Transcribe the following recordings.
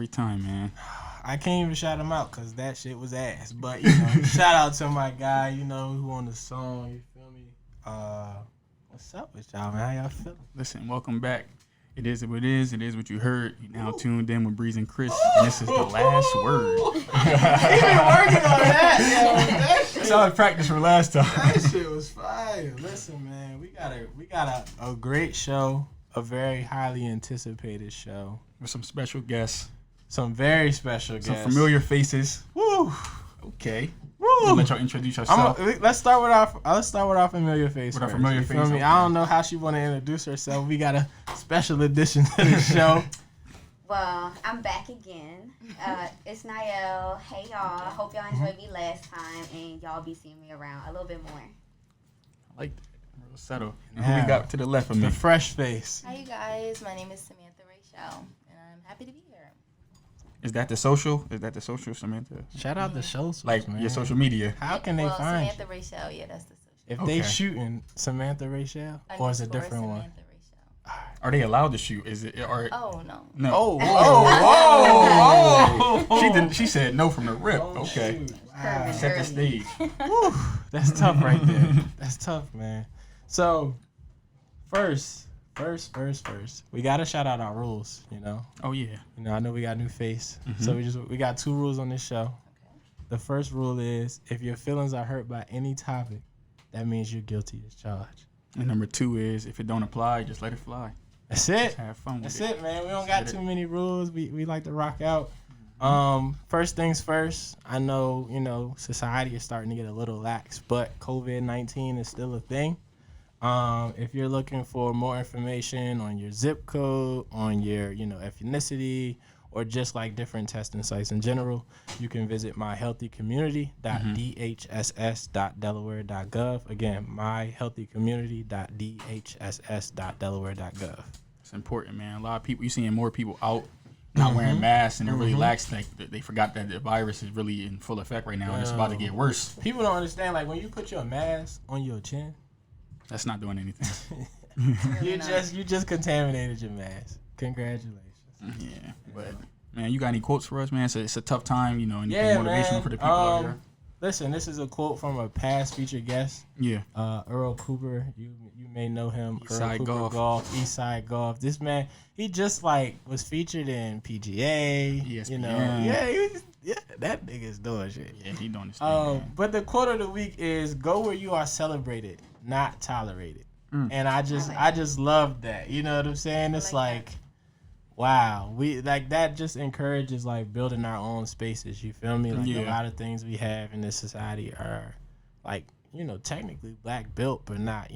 every time, man. I can't even shout him out because that shit was ass. But, shout out to my guy, who on the song, you feel me? What's up with y'all, man? How y'all feeling? Listen, welcome back. It is what it is. It is what you heard. You now tuned in with Breeze and Chris, and this is the last word. He been working on that, yo. That's all practice for last time. That shit was fire. Listen, man, we got a great show, a very highly anticipated show With some special guests. Some very special guests. Some familiar faces. Woo. Okay. Woo. Let y'all introduce yourself. Let's start with our familiar face. With our first, familiar you face. feel me? Okay. I don't know how she want to introduce herself. We got a special edition to the show. Well, I'm back again. It's Niall. Hey, y'all. Hope y'all enjoyed me last time, and y'all be seeing me around a little bit more. I like that. Real settle. And who we got to the left of me? The fresh face. Hi, you guys. My name is Samantha Rachel, and I'm happy to be here. Is that the social? Samantha? Shout out the shows, Like man. your social media. How can they find Samantha Rachel, yeah, that's the social. If Okay. they shooting Samantha Rachel, or is it a different one? Samantha Rachel. Are they allowed to shoot? Is it or Oh, no. no? Oh. She didn't. She said no from the rip. Oh, Okay. shoot. Wow. Set the stage. Whew, that's tough right there. That's tough, man. So, first, we gotta shout out our rules. Oh yeah. I know we got a new face, Mm-hmm. so we got 2 rules on this show. Okay. The first rule is if your feelings are hurt by any topic, that means you're guilty as charged. And number 2 is if it don't apply, just let it fly. That's it. Just have fun with That's it, man. We don't got Get it. too many rules. We like to rock out. First things first. I know, society is starting to get a little lax, but COVID-19 is still a thing. If you're looking for more information on your zip code, on your, ethnicity, or just like different testing sites in general, you can visit myhealthycommunity.dhss.delaware.gov. Again, myhealthycommunity.dhss.delaware.gov. It's important, man. A lot of people, you seeing more people out not wearing masks, and they're really lax. Like they forgot that the virus is really in full effect right now, and it's about to get worse. People don't understand, like, when you put your mask on your chin, That's not doing anything. you just contaminated your mask. Congratulations. Yeah, but man, you got any quotes for us, man? It's a tough time, anything Yeah, motivational man. for the people out here. Listen, this is a quote from a past featured guest, Yeah, Earl Cooper. You may know him. Eastside Earl Cooper Golf. Eastside Golf. This man, he just was featured in PGA. ESPN. That nigga's doing shit. yeah, he doing this thing. Man. But the quote of the week is "Go where you are celebrated, not tolerated." And I just love that. You know what I'm saying? It's like wow, we like that just encourages like building our own spaces. You feel me? Like a lot of things we have in this society are like, technically black built, but not,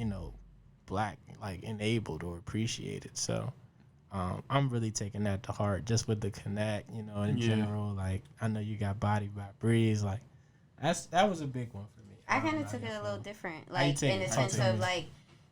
black like enabled or appreciated. So I'm really taking that to heart just with the connect, in general. Like I know you got Body by Breeze. Like that was a big one for me. I kind of took it a little different, How you like take in it? the How you sense take of it? like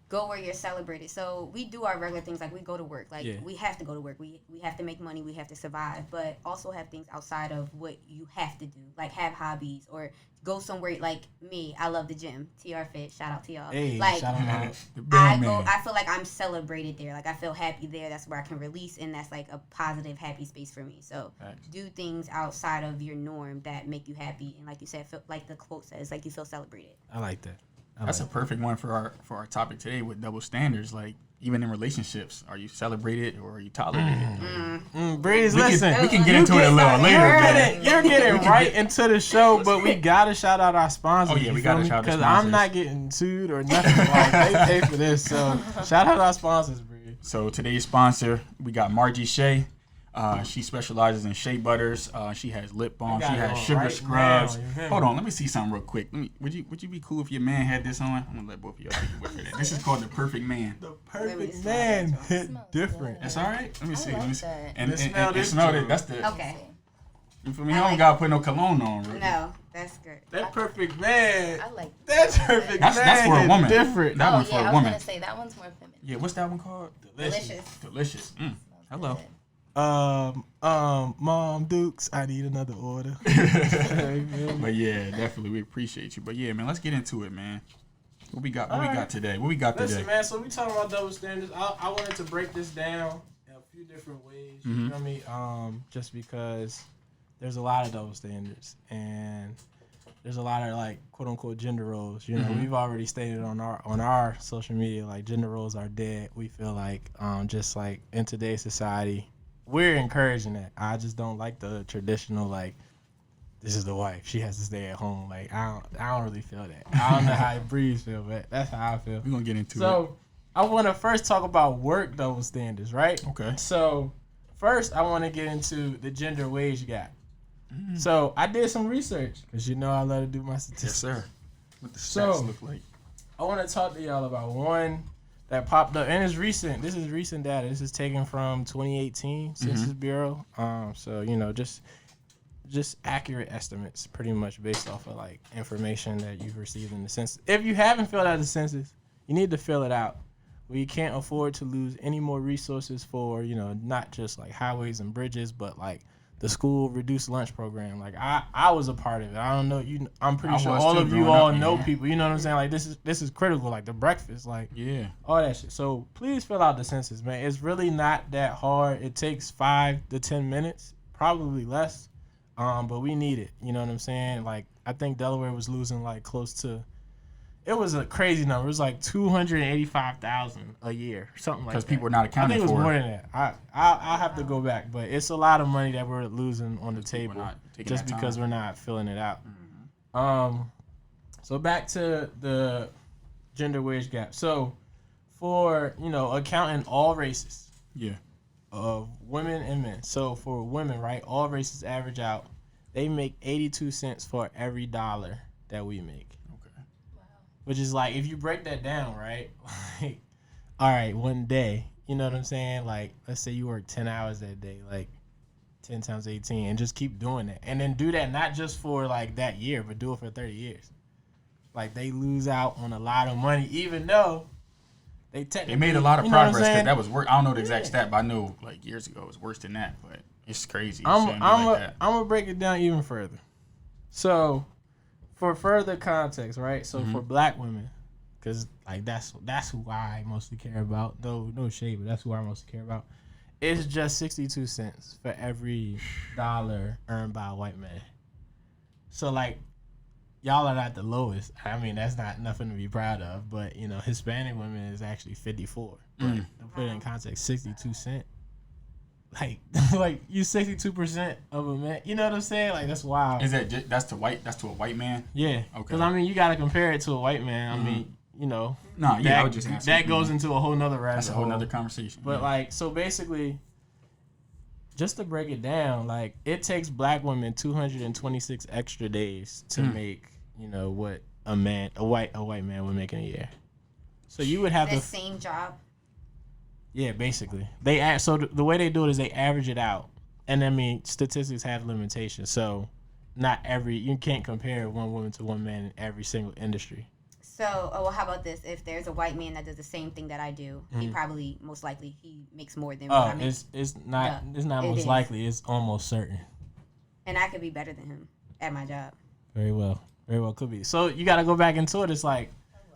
go where you're celebrated. So we do our regular things, like we go to work, like we have to go to work. We have to make money, we have to survive, but also have things outside of what you have to do, like have hobbies or go somewhere. Like me, I love the gym. TR Fit, shout out to y'all. Hey, like shout out. The band man. I feel like I'm celebrated there. Like I feel happy there. That's where I can release, and that's like a positive, happy space for me. So do things outside of your norm that make you happy, and like you said, feel, like the quote says, like you feel celebrated. I like that. That's a perfect one for our topic today with double standards. Like even in relationships, are you celebrated or are you tolerated? Breeze, listen. We can get into it a little later. You're getting right into the show, but we gotta shout out our sponsors. Oh, yeah, we gotta shout out the because I'm sponsors. not getting sued or nothing. Like they pay for this, so shout out our sponsors, Breeze. So today's sponsor, we got Margie Shea. She specializes in shea butters. She has lip balm. She has sugar right scrubs. now, you hear me? Hold on, let me see something real quick. Would you be cool if your man had this on? I'm gonna let both of y'all take a whiff of that. This is called the Perfect Man. The Let me perfect smell man it. hit Smells different. That's all right. Let me see. like Let me see. that. And Smell this smell it. joint. That's the. Okay. You feel me? I He don't like gotta put no cologne on. Really. No, that's good. That perfect man. I like That perfect That's man for a hit woman. different. That Oh, one's for yeah, I a was woman. going to say that one's more feminine. Yeah. What's that one called? Delicious. Delicious. Hello. Good. Mom Dukes, I need another order. But yeah, definitely we appreciate you. But yeah, man, let's get into it, man. What we got? What we got today? What we got Listen, today? man, so we talking about double standards. I wanted to break this down in a few different ways. You feel me? Just because there's a lot of double standards and there's a lot of like quote unquote gender roles. You know, we've already stated on our social media like gender roles are dead. We feel like just like in today's society, we're encouraging it. I just don't like the traditional like this is the wife. She has to stay at home. Like I don't really feel that. I don't know how Breeze feel, but that's how I feel. We're gonna get into it. So I want to first talk about work double standards, right? Okay. So first I want to get into the gender wage gap. So I did some research because you know I love to do my statistics. Yes, sir. What the stats look like? I want to talk to y'all about one that popped up, and it's recent. This is recent data. This is taken from 2018 Census Bureau. So you know, just accurate estimates, pretty much based off of like information that you've received in the census. If you haven't filled out the census, you need to fill it out. We can't afford to lose any more resources for not just like highways and bridges, but like the school reduced lunch program. Like I was a part of it. I don't know I'm pretty sure all of you all know people. You know what I'm saying? Like this is critical. Like the breakfast, like all that shit. So please fill out the census, man. It's really not that hard. It takes 5 to 10 minutes, probably less. But we need it. You know what I'm saying? Like I think Delaware was losing like close to. It was a crazy number. It was like 285,000 a year, something like that. Because people are not accounting for it. I think it was more than that. I'll have to go back, but it's a lot of money that we're losing on the table just because we're not filling it out. So back to the gender wage gap. So for accounting all races, of women and men. So for women, right, all races average out, they make 82 cents for every dollar that we make. Which is like, if you break that down, right? Like, all right, one day, you know what I'm saying? Like, let's say you work 10 hours that day, like 10 times 18, and just keep doing that. And then do that not just for like that year, but do it for 30 years. Like, they lose out on a lot of money, even though they technically... They made a lot of progress. That was work. I don't know the exact stat, but I know like years ago it was worse than that. But it's crazy. I'm gonna break it down even further. So... For further context, right? So for black women, because like that's who I mostly care about. Though no shade, but that's who I mostly care about. It's just 62 cents for every dollar earned by a white man. So like, y'all are not the lowest. I mean, that's not nothing to be proud of. But Hispanic women is actually 54. But to put it in context, 62 cents. Like you 62% of a man. You know what I'm saying? Like that's wild. Is that that's to a white man? Yeah. Okay. Because I mean, you got to compare it to a white man. I mean, I would just answer. That goes into a whole nother rabbit hole. That's a whole nother conversation. But like, so basically, just to break it down, like it takes black women 226 extra days to make what a white man would make in a year. So you would have the same job. Yeah, basically. The way they do it is they average it out. And I mean, statistics have limitations. So you can't compare one woman to one man in every single industry. So, how about this? If there's a white man that does the same thing that I do, he probably, most likely, he makes more than what I make. It's not most likely. It's almost certain. And I could be better than him at my job. Very well could be. So you got to go back into it. It's like,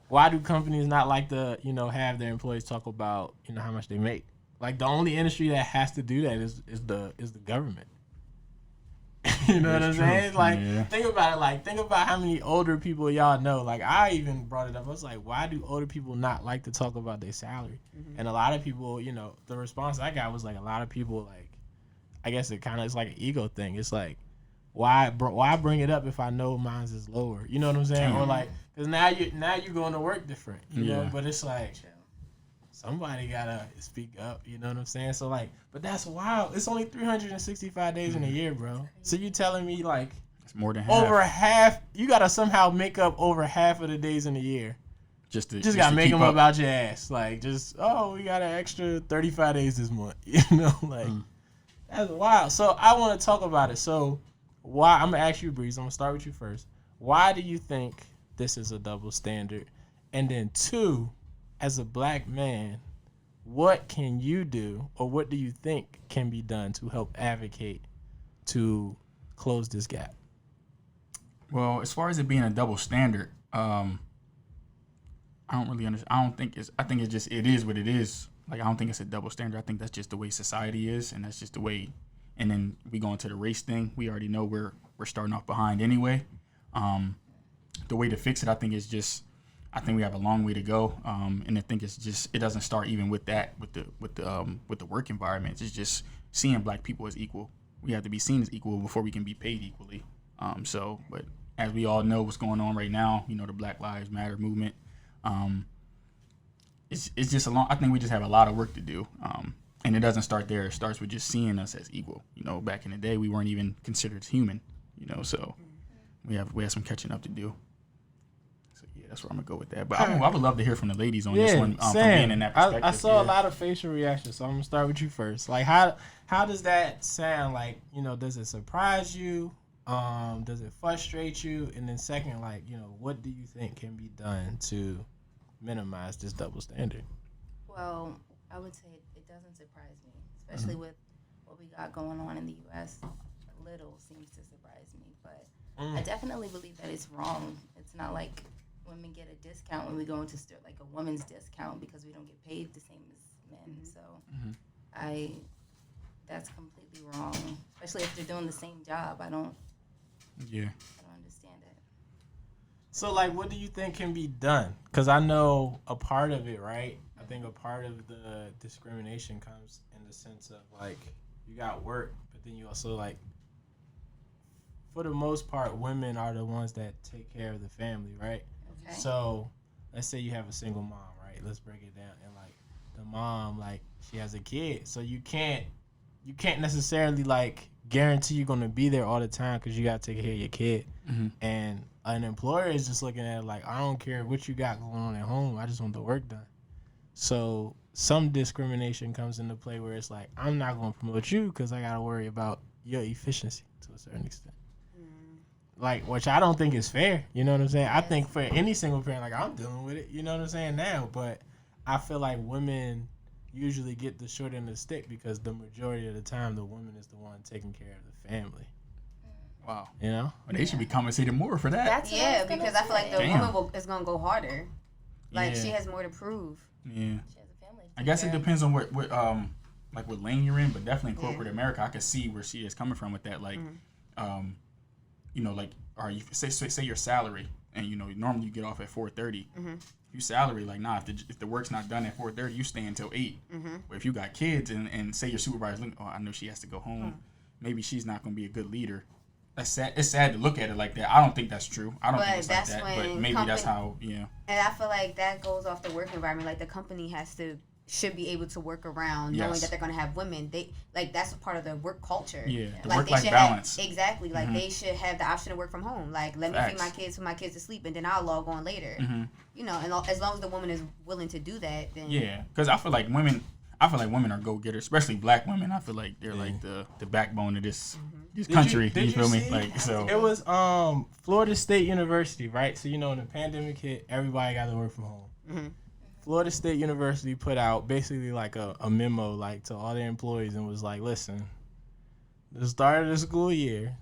why do companies not like to, have their employees talk about, how much they make? Like the only industry that has to do that is the government. You know what I'm saying? Like think about it. Like think about how many older people y'all know. Like I even brought it up. I was like, why do older people not like to talk about their salary? And a lot of people, the response I got was like a lot of people like, I guess it kind of is like an ego thing. It's like, why bring it up if I know mine's is lower? You know what I'm saying? Or like, because now you're going to work different, you know. But it's like somebody gotta speak up. You know what I'm saying? So like, but that's wild. It's only 365 days in a year, bro. So you telling me like it's more than half. Over half? You gotta somehow make up over half of the days in a year. Just gotta make them up out your ass. Like we got an extra 35 days this month. You know, like that's wild. So I want to talk about it. So why? I'm gonna ask you, Breeze. I'm gonna start with you first. Why do you think this is a double standard? And then 2, as a black man, what can you do, or what do you think can be done to help advocate to close this gap? Well, as far as it being a double standard, I don't really understand. I think it's just it is what it is. Like, I don't think it's a double standard. I think that's just the way society is, and that's just the way. And then we go into the race thing. We already know we're starting off behind anyway. The way to fix it, I think, is just. I think we have a long way to go, and I think it's just it doesn't start even with that with the work environment. It's just seeing black people as equal. We have to be seen as equal before we can be paid equally. But as we all know, what's going on right now, you know, the Black Lives Matter movement. It's just I think we just have a lot of work to do, and it doesn't start there. It starts with just seeing us as equal. You know, back in the day, we weren't even considered human. You know, so we have some catching up to do. That's where I'm gonna go with that. But I would love to hear from the ladies on this one, from being in that perspective. I saw a lot of facial reactions, so I'm gonna start with you first. Like, how does that sound? Like, you know, does it surprise you? Does it frustrate you? And then second, like, you know, what do you think can be done to minimize this double standard? Well, I would say it doesn't surprise me, especially with what we got going on in the U.S. Little seems to surprise me, but I definitely believe that it's wrong. It's not like women get a discount when we go into store, like a woman's discount, because we don't get paid the same as men. So that's completely wrong, especially if they're doing the same job. I don't understand it. So, like, what do you think can be done? Because I know a part of it, right? I think a part of the discrimination comes in the sense of, like, you got work, but then you also, like, for the most part, women are the ones that take care of the family, right? Okay. So, let's say you have a single mom, right? Let's break it down. And, like, the mom, like, she has a kid. So you can't necessarily, like, guarantee you're going to be there all the time because you got to take care of your kid. And an employer is just looking at it like, I don't care what you got going on at home. I just want the work done. So some discrimination comes into play where it's like, I'm not going to promote you because I got to worry about your efficiency to a certain extent. Like, which I don't think is fair. You know what I'm saying? I think for any single parent, like, I'm dealing with it. You know what I'm saying now? But I feel like women usually get the short end of the stick because the majority of the time, the woman is the one taking care of the family. Wow. You know? Well, they should be compensated more for that. Because I feel like the woman is going to go harder. Like, she has more to prove. Yeah. She has a family. I guess it depends on what like what lane you're in, but definitely in corporate America, I can see where she is coming from with that. Like, you know, like, or you say your salary, and you know normally you get off at 4:30. You salary, like, nah, if the work's not done at 4:30, you stay until 8. But if you got kids and say your supervisor, oh, I know she has to go home, maybe she's not gonna be a good leader. That's sad. It's sad to look at it like that. I don't think that's true. I don't think it's like that. But maybe that's how. Yeah. And I feel like that goes off the work environment. Like, the company should be able to work around knowing that they're going to have women. That's a part of the work culture. Yeah, the like, work-life balance. Exactly. Like, they should have the option to work from home. Like, let me feed my kids when my kids are asleep, and then I'll log on later. You know, and as long as the woman is willing to do that, then because I feel like women are go-getters, especially black women. I feel like they're like the backbone of this country. You feel me? Like, so it was Florida State University, right? So, you know, when the pandemic hit, everybody got to work from home. Florida State University put out basically like a memo, like, to all their employees, and was like, listen, the start of the school year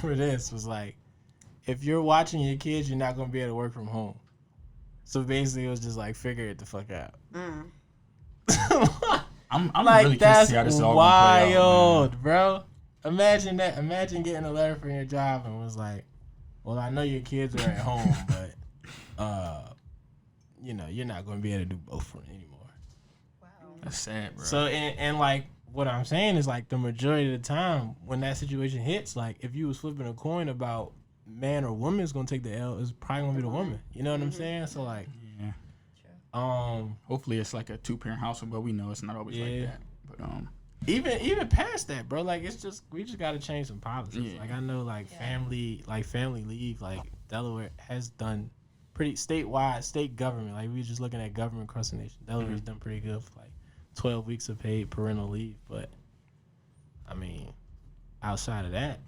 for this was like, if you're watching your kids, you're not going to be able to work from home. So basically it was just like, figure it the fuck out. I'm like, really curious to see how this all gonna play out, wild, bro. Imagine that. Imagine getting a letter from your job and was like, well, I know your kids are at home, but you know, you're not going to be able to do both for anymore. Wow. That's sad, bro. So, and like, what I'm saying is, like, the majority of the time when that situation hits, like, if you was flipping a coin about man or woman is going to take the L, it's probably going to be the woman. You know what I'm saying? So, like, hopefully it's like a 2-parent household, but we know it's not always like that. But even past that, bro, like, it's just, we just got to change some policies. Like, I know, like, family leave, like, Delaware has done pretty statewide, state government. Like, we were just looking at government across the nation. Delaware's done pretty good for, like, 12 weeks of paid parental leave. But, I mean, outside of that,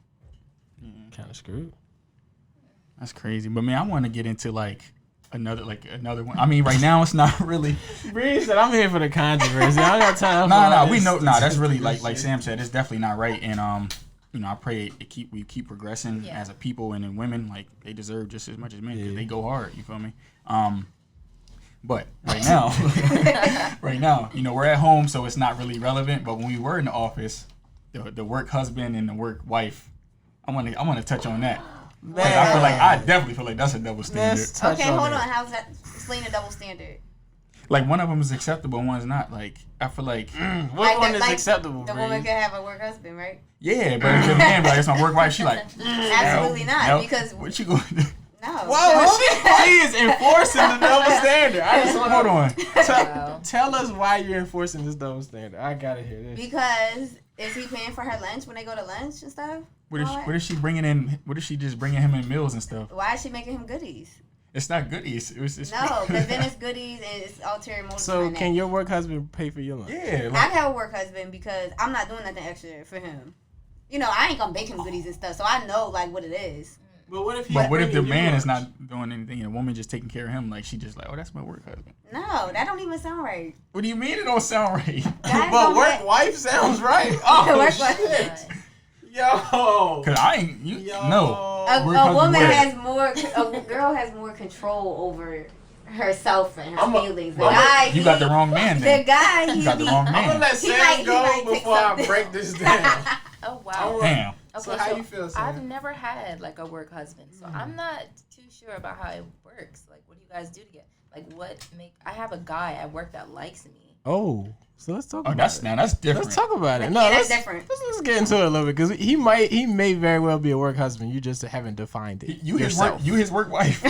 kind of screwed. That's crazy. But, man, I want to get into, like, another one. I mean, right now it's not really. Breeze said, I'm here for the controversy. I don't got time for we know. That's really, like Sam said, it's definitely not right. And, you know, I pray we keep progressing as a people, and then women, like, they deserve just as much as men because they go hard. You feel me? But right now, you know, we're at home, so it's not really relevant. But when we were in the office, the work husband and the work wife, I want to touch on that. I definitely feel like that's a double standard. Okay, hold on. How's that? Explain the double standard. Like one of them is acceptable, one's not. Like I feel like what one is acceptable? The woman can have a work husband, right? Yeah, but if the man be like it's my work wife, she like absolutely not because what you going to do? No. Whoa, she is enforcing the double standard. I just want hold on. Tell us why you're enforcing this double standard. I gotta hear this. Because is he paying for her lunch when they go to lunch and stuff? What is she bringing in? What is she just bringing him in meals and stuff? Why is she making him goodies? It's not goodies. It's no, because then it's goodies and it's ulterior motives. So can your work husband pay for your lunch? Yeah. I have a work husband because I'm not doing nothing extra for him. You know, I ain't gonna bake him goodies and stuff, so I know like what it is. But what if the man is not doing anything and the woman just taking care of him? Like she just like, oh, that's my work husband. No, that don't even sound right. What do you mean it don't sound right? But work wife sounds right. Oh work shit. Yo. Cause I ain't no. A woman has more. A girl has more control over herself and her feelings. The guy, you got the wrong man. Then. The guy, you got the wrong man. I'm gonna let Sam go before I break this down. Oh wow. Damn. Okay, so how you feel, Sam? I've never had like a work husband, so I'm not too sure about how it works. Like, what do you guys do together? Like, I have a guy at work that likes me. Oh, so let's talk about it. Now that's different. Let's talk about it. No, that's different. Let's get into it a little bit because he may very well be a work husband. You just haven't defined it. You his work wife.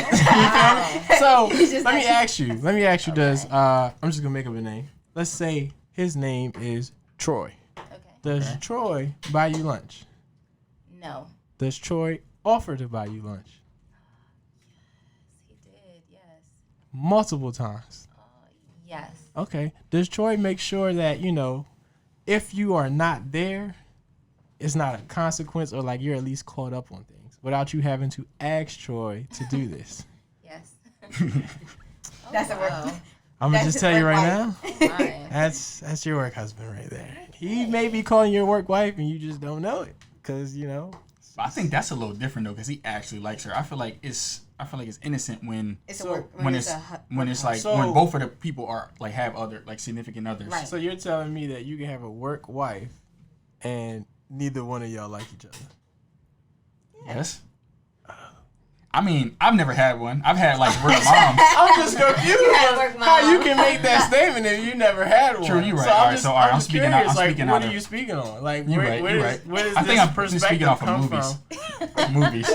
So let me ask you. Does I'm just gonna make up a name. Let's say his name is Troy. Okay. Does Troy buy you lunch? No. Does Troy offer to buy you lunch? Yes, he did. Yes. Multiple times. Yes. Okay. Does Troy make sure that, you know, if you are not there, it's not a consequence or like you're at least caught up on things without you having to ask Troy to do this? Yes. That's a work. I'm going to just tell you right now. Fine. That's your work husband right there. He may be calling your work wife and you just don't know it because, you know. I think that's a little different though because he actually likes her. I feel like it's innocent when when both of the people are like have other like significant others. Right. So you're telling me that you can have a work wife and neither one of y'all like each other? Yes. I mean, I've never had one. I've had like work moms. I'm just confused how you can make that statement if you never had one. True, you're right. I'm speaking curious, out. What are you speaking on? Like, you're right. Where I think I'm personally speaking off of movies. Movies.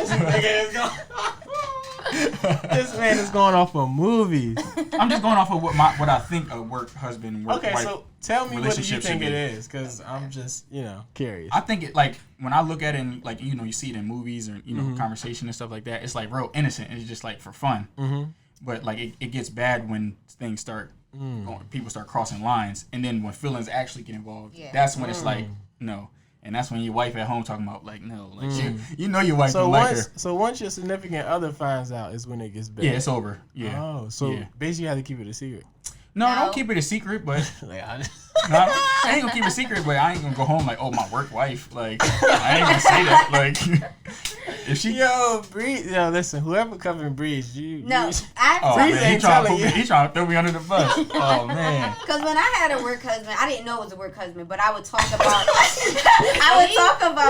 This man is going off of movies. I'm just going off of what I think a work husband, work wife. Okay, so tell me what you think it is, because Okay. I'm just curious. I think it like when I look at it, and, like you see it in movies or conversation and stuff like that. It's like real innocent. It's just like for fun. Mm-hmm. But like it gets bad when things start going, people start crossing lines, and then when feelings actually get involved, that's when it's like no. And that's when your wife at home talking about like no, like you know your wife don't like her. So once your significant other finds out is when it gets bad. Yeah, it's over. Yeah. Oh, so basically you have to keep it a secret. No, don't keep it a secret, but I ain't gonna keep it a secret, but I ain't gonna go home like, oh, my work wife. Like, I ain't gonna say that. Like, if she. Listen, whoever covering Breeze, Breeze ain't telling you. He trying to throw me under the bus. Oh, man. Because when I had a work husband, I didn't know it was a work husband, but I would talk about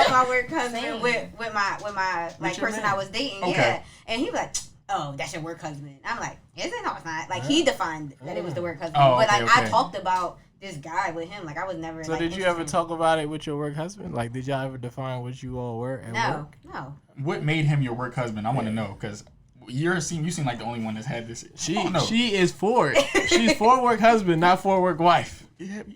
my work husband with my like person I was dating. Okay. Yeah. And he was like, oh, that's your work husband. I'm like, is it? No, it's not. Like, he defined that it was the work husband. I talked about this guy with him. Like, I was never. So, did you ever talk about it with your work husband? Like, did y'all ever define what you all were at work? No. What made him your work husband? I want to know, because you seem like the only one that's had this. She is for it. She's for work husband, not for work wife.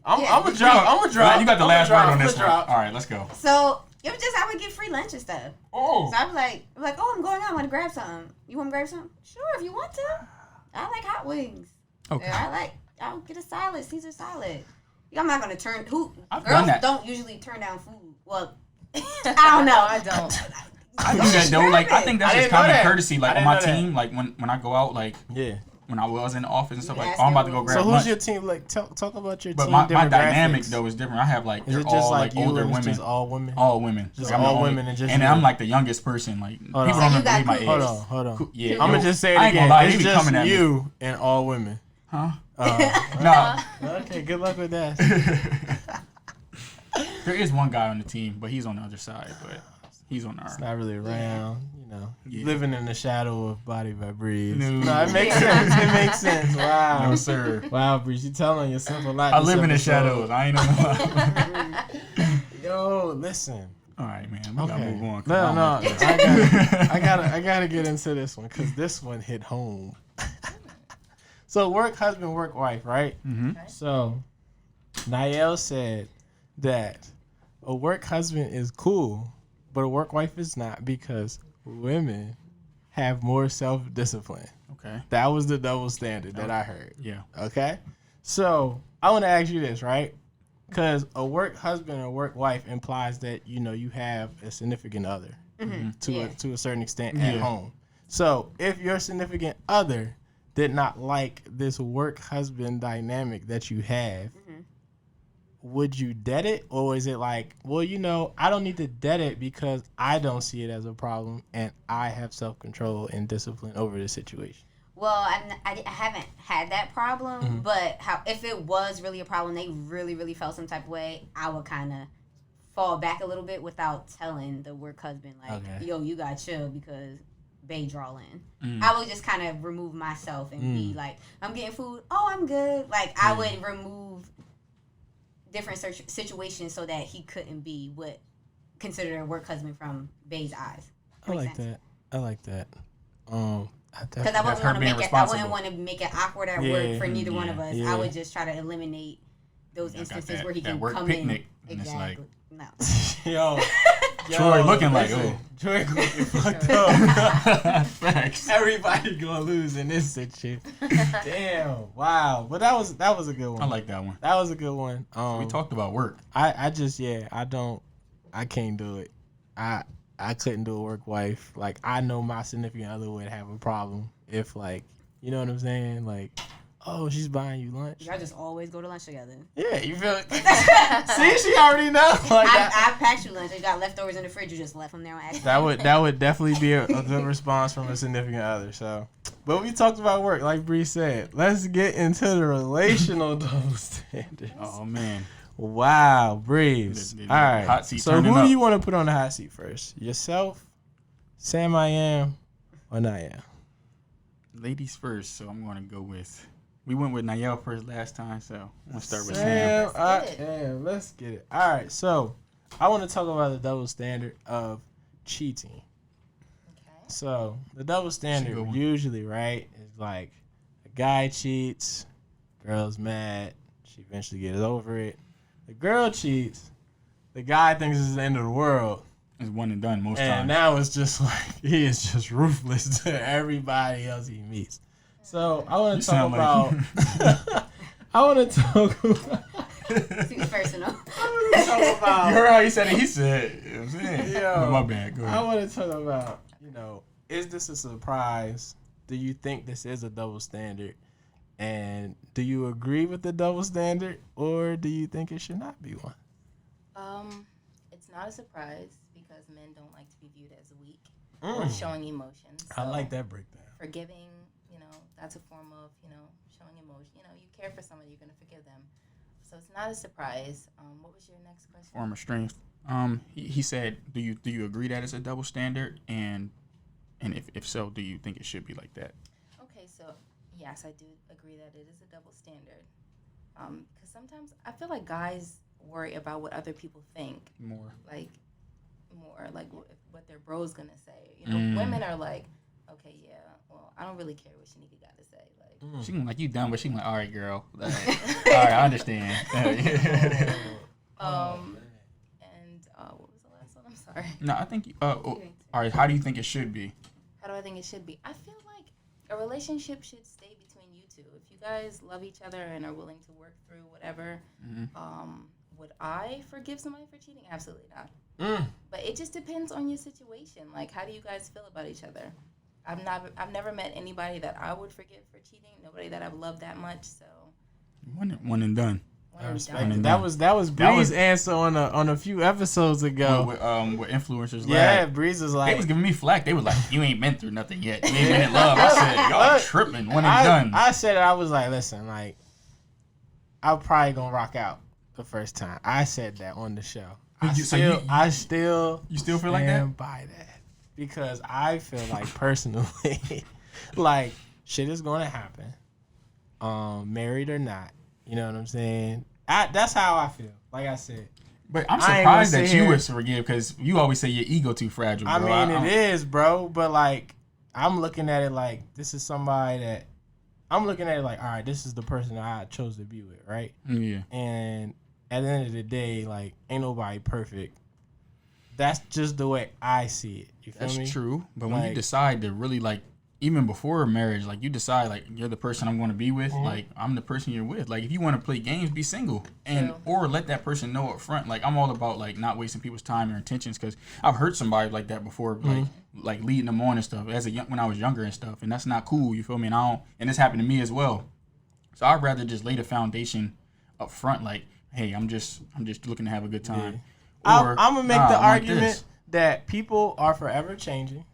I'm gonna drop. You got the last word on this one. All right, let's go. So. It was just I would get free lunch and stuff. Oh. So I was like, oh, I'm going out. I want to grab something. You want to grab something? Sure, if you want to. I like hot wings. Okay. I'll get a salad, Caesar salad. I'm not gonna turn. Girls don't usually turn down food. Well, I don't know. I don't. I do that though. Like I think that's just common courtesy. Like on my team, like when I go out, like when I was in the office and stuff, like I'm about to go grab lunch. So who's your team? Like talk about your team. But my dynamic though is different. I have like is it just all like older women. Just all women. All women. Just all women and just. And I'm like the youngest person. Like people don't believe my age. Hold on. Yeah. I'm gonna just say it again. It's just you and all women. Huh? No. Okay, good luck with that. There is one guy on the team, but he's on the other side. But he's on our. It's not really around, Yeah. living in the shadow of Body by Breeze. No. It makes sense. It makes sense. Wow. No, sir. Wow, Breeze, you telling yourself a lot. I this live in the episode. shadows. I ain't know. Yo, listen. All right, man. We gotta move on. No, I gotta get into this one because this one hit home. So work husband, work wife, right? Mm-hmm. So Niall said that a work husband is cool, but a work wife is not because women have more self-discipline. Okay. That was the double standard that I heard. Yeah. Okay? So I want to ask you this, right? Because a work husband or work wife implies that, you have a significant other to a certain extent at home. So if your significant other did not like this work husband dynamic that you have, would you dead it? Or is it like, well, I don't need to dead it because I don't see it as a problem and I have self-control and discipline over the situation? Well, I haven't had that problem, but if it was really a problem, they really, really felt some type of way, I would kind of fall back a little bit without telling the work husband, like, yo, you got to chill because they draw in. I would just kind of remove myself and be like, I'm getting food. Oh, I'm good. Like, I would remove different situations so that he couldn't be what considered a work husband from Bay's eyes. I like that. Because I wouldn't want to make it awkward at work for neither one of us. I would just try to eliminate those instances where he can come picnic, in. Exactly. No. Yo, Troy looking like, Troy looking fucked up. Facts. Everybody gonna lose in this situation. Damn. Wow. But that was a good one. I like that one. That was a good one. We talked about work. I can't do it. I couldn't do a work wife. Like, I know my significant other would have a problem if, like, you know what I'm saying? Like, oh, she's buying you lunch. Y'all just always go to lunch together. Yeah, you feel it? See, she already knows. Like, I packed you lunch. You got leftovers in the fridge. You just left them there on accident. that would definitely be a good response from a significant other. So, but we talked about work, like Bree said. Let's get into the relational double standards. Oh, man. Wow, Breeze. All right. Hot seat so who up. do you want to put on the hot seat first? Yourself, Sam I Am, or Naya? Ladies first, so I'm going to go with... We went with Niall first last time, so I'm going to start with Sam. Let's get it. All right, so I want to talk about the double standard of cheating. Okay. So the double standard usually, right, is like a guy cheats, girl's mad, she eventually gets over it. The girl cheats, the guy thinks it's the end of the world. It's one and done most times. And now it's just like, he is just ruthless to everybody else he meets. So I want to talk about... I want to talk about... Too personal. I want to talk about... You heard how he said it? He said, you know what I'm saying? Yo, my bad. Go ahead. I want to talk about, is this a surprise? Do you think this is a double standard? And do you agree with the double standard, or do you think it should not be one? It's not a surprise because men don't like to be viewed as weak or showing emotions. So I like that breakdown. Forgiving, that's a form of, showing emotion. You care for somebody, you're gonna forgive them. So it's not a surprise. What was your next question? Form of strength. He said, do you agree that it's a double standard, and if so, do you think it should be like that? Okay, so yes, I do agree that it is a double standard. Because sometimes I feel like guys worry about what other people think more like what their bro's gonna say. Women are like, okay, yeah, well, I don't really care what Shanika got to say. Like, she gonna like, you dumb, but she gonna like, all right, girl. All right, I understand. And what was the last one? I'm sorry. No, I think. All right, how do you think it should be? How do I think it should be? I feel like a relationship should stay between you two. If you guys love each other and are willing to work through whatever, would I forgive somebody for cheating? Absolutely not. But it just depends on your situation. Like, how do you guys feel about each other? I've never met anybody that I would forgive for cheating. Nobody that I've loved that much. So one and done. All That was Bree's answer on a few episodes ago. With influencers. Yeah, Breeze was like, they was giving me flack. They was like, you ain't been through nothing yet. You ain't been in love. I said, y'all tripping when it's done. I said I was like, listen, like, I'm probably gonna rock out the first time. I said that on the show. I still feel like that? By that, because I feel like personally, like, shit is gonna happen, married or not. You know what I'm saying? That's how I feel. Like I said. But I'm surprised that you would forgive, because you always say your ego too fragile, bro. I mean, it is, bro. But, like, I'm looking at it like this is somebody that I'm looking at it like, all right, this is the person that I chose to be with, right? Yeah. And at the end of the day, like, ain't nobody perfect. That's just the way I see it. You feel me? That's true. But when you decide to really, like, even before marriage, like, you decide, like, you're the person I'm going to be with, like, I'm the person you're with. Like, if you want to play games, be single. Or let that person know up front. Like, I'm all about, like, not wasting people's time or intentions, because I've hurt somebody like that before, like leading them on and stuff when I was younger and stuff. And that's not cool, you feel me? And this happened to me as well. So I'd rather just lay the foundation up front, like, hey, I'm just looking to have a good time. Yeah. Or, I'm going to make the argument that people are forever changing.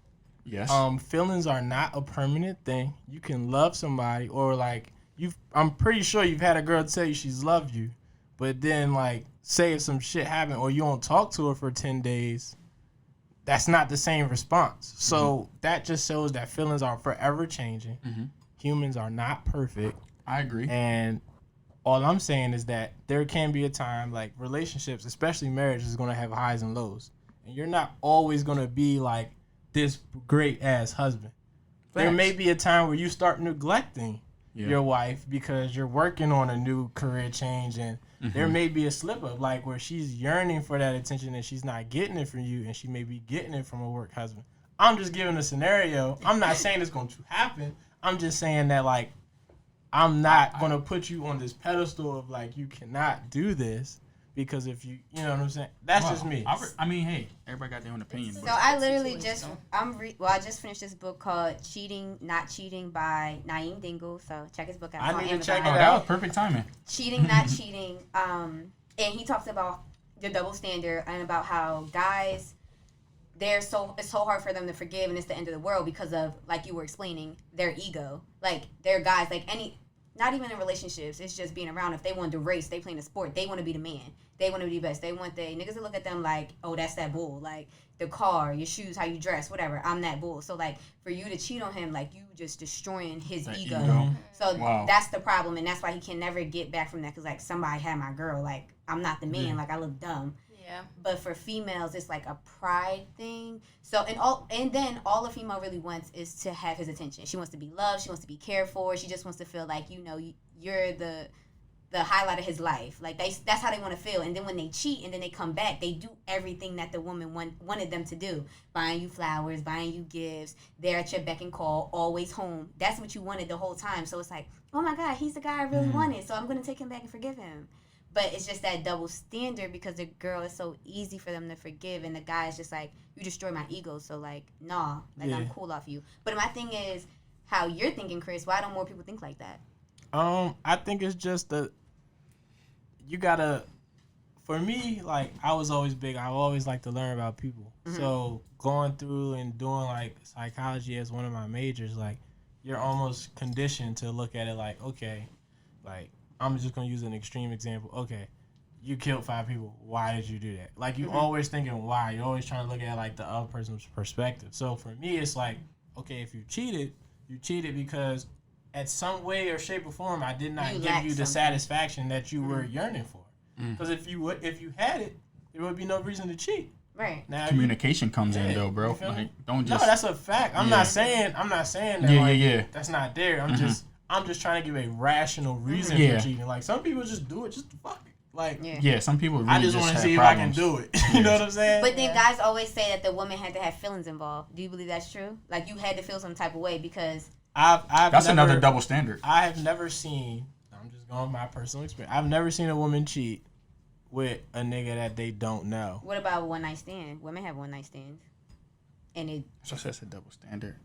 Yes. Feelings are not a permanent thing. You can love somebody, or like I'm pretty sure you've had a girl tell you she's loved you, but then like say if some shit happened or you don't talk to her for 10 days, that's not the same response. So that just shows that feelings are forever changing. Humans are not perfect. I agree. And all I'm saying is that there can be a time, like relationships, especially marriage, is going to have highs and lows, and you're not always going to be like this great ass husband. Facts. There may be a time where you start neglecting your wife because you're working on a new career change, and there may be a slip up, like where she's yearning for that attention and she's not getting it from you, and she may be getting it from a work husband. I'm just giving a scenario. I'm not saying it's going to happen. I'm just saying that, like, I'm not going to put you on this pedestal of like, you cannot do this. Because if you know what I'm saying? That's just me. I mean, hey, everybody got their own opinion. So I literally I just finished this book called Cheating, Not Cheating by Naeem Dingle. So check his book out. I need to check it out. That was perfect timing. Cheating, Not Cheating. And he talks about the double standard and about how guys, it's so hard for them to forgive, and it's the end of the world because of, like you were explaining, their ego. Like, they're guys, like not even in relationships, it's just being around. If they want to race, they playing a sport, they want to be the man. They want to be best. They want niggas to look at them like, oh, that's that bull. Like, the car, your shoes, how you dress, whatever. I'm that bull. So, like, for you to cheat on him, like, you just destroying his ego. So that's the problem, and that's why he can never get back from that, because, like, somebody had my girl. Like, I'm not the man. Like, I look dumb. Yeah. But for females, it's like a pride thing. So and then all a female really wants is to have his attention. She wants to be loved. She wants to be cared for. She just wants to feel like, you know, you're the highlight of his life. Like, that's how they want to feel. And then when they cheat and then they come back, they do everything that the woman wanted them to do. Buying you flowers, buying you gifts. They're at your beck and call, always home. That's what you wanted the whole time. So it's like, oh my God, he's the guy I really wanted. So I'm going to take him back and forgive him. But it's just that double standard, because the girl is so easy for them to forgive, and the guy is just like, you destroy my ego, so like, nah, like, I'm cool off you. But my thing is, how you're thinking, Chris, why don't more people think like that? I think it's just you gotta, for me, like, I was always big, I always like to learn about people. So going through and doing like psychology as one of my majors, like, you're almost conditioned to look at it like, okay, like, I'm just going to use an extreme example. Okay, you killed 5 people. Why did you do that? Like, you always thinking why. You're always trying to look at, like, the other person's perspective. So, for me, it's like, okay, if you cheated because at some way or shape or form, I did not give you the satisfaction that you were yearning for. Because if you had it, there would be no reason to cheat. Right. Now, communication comes in, though, bro. Like, don't just... No, that's a fact. I'm not saying that, that's not there. I'm just trying to give a rational reason for cheating. Like, some people just do it just to fuck it. Like, some people really I just want to see problems. if I can do it. You know what I'm saying? But then guys always say that the woman had to have feelings involved. Do you believe that's true? Like, you had to feel some type of way because... That's another double standard. I have never seen... I'm just going by my personal experience. I've never seen a woman cheat with a nigga that they don't know. What about a one-night stand? Women have one-night stands. And it... So that's a double standard.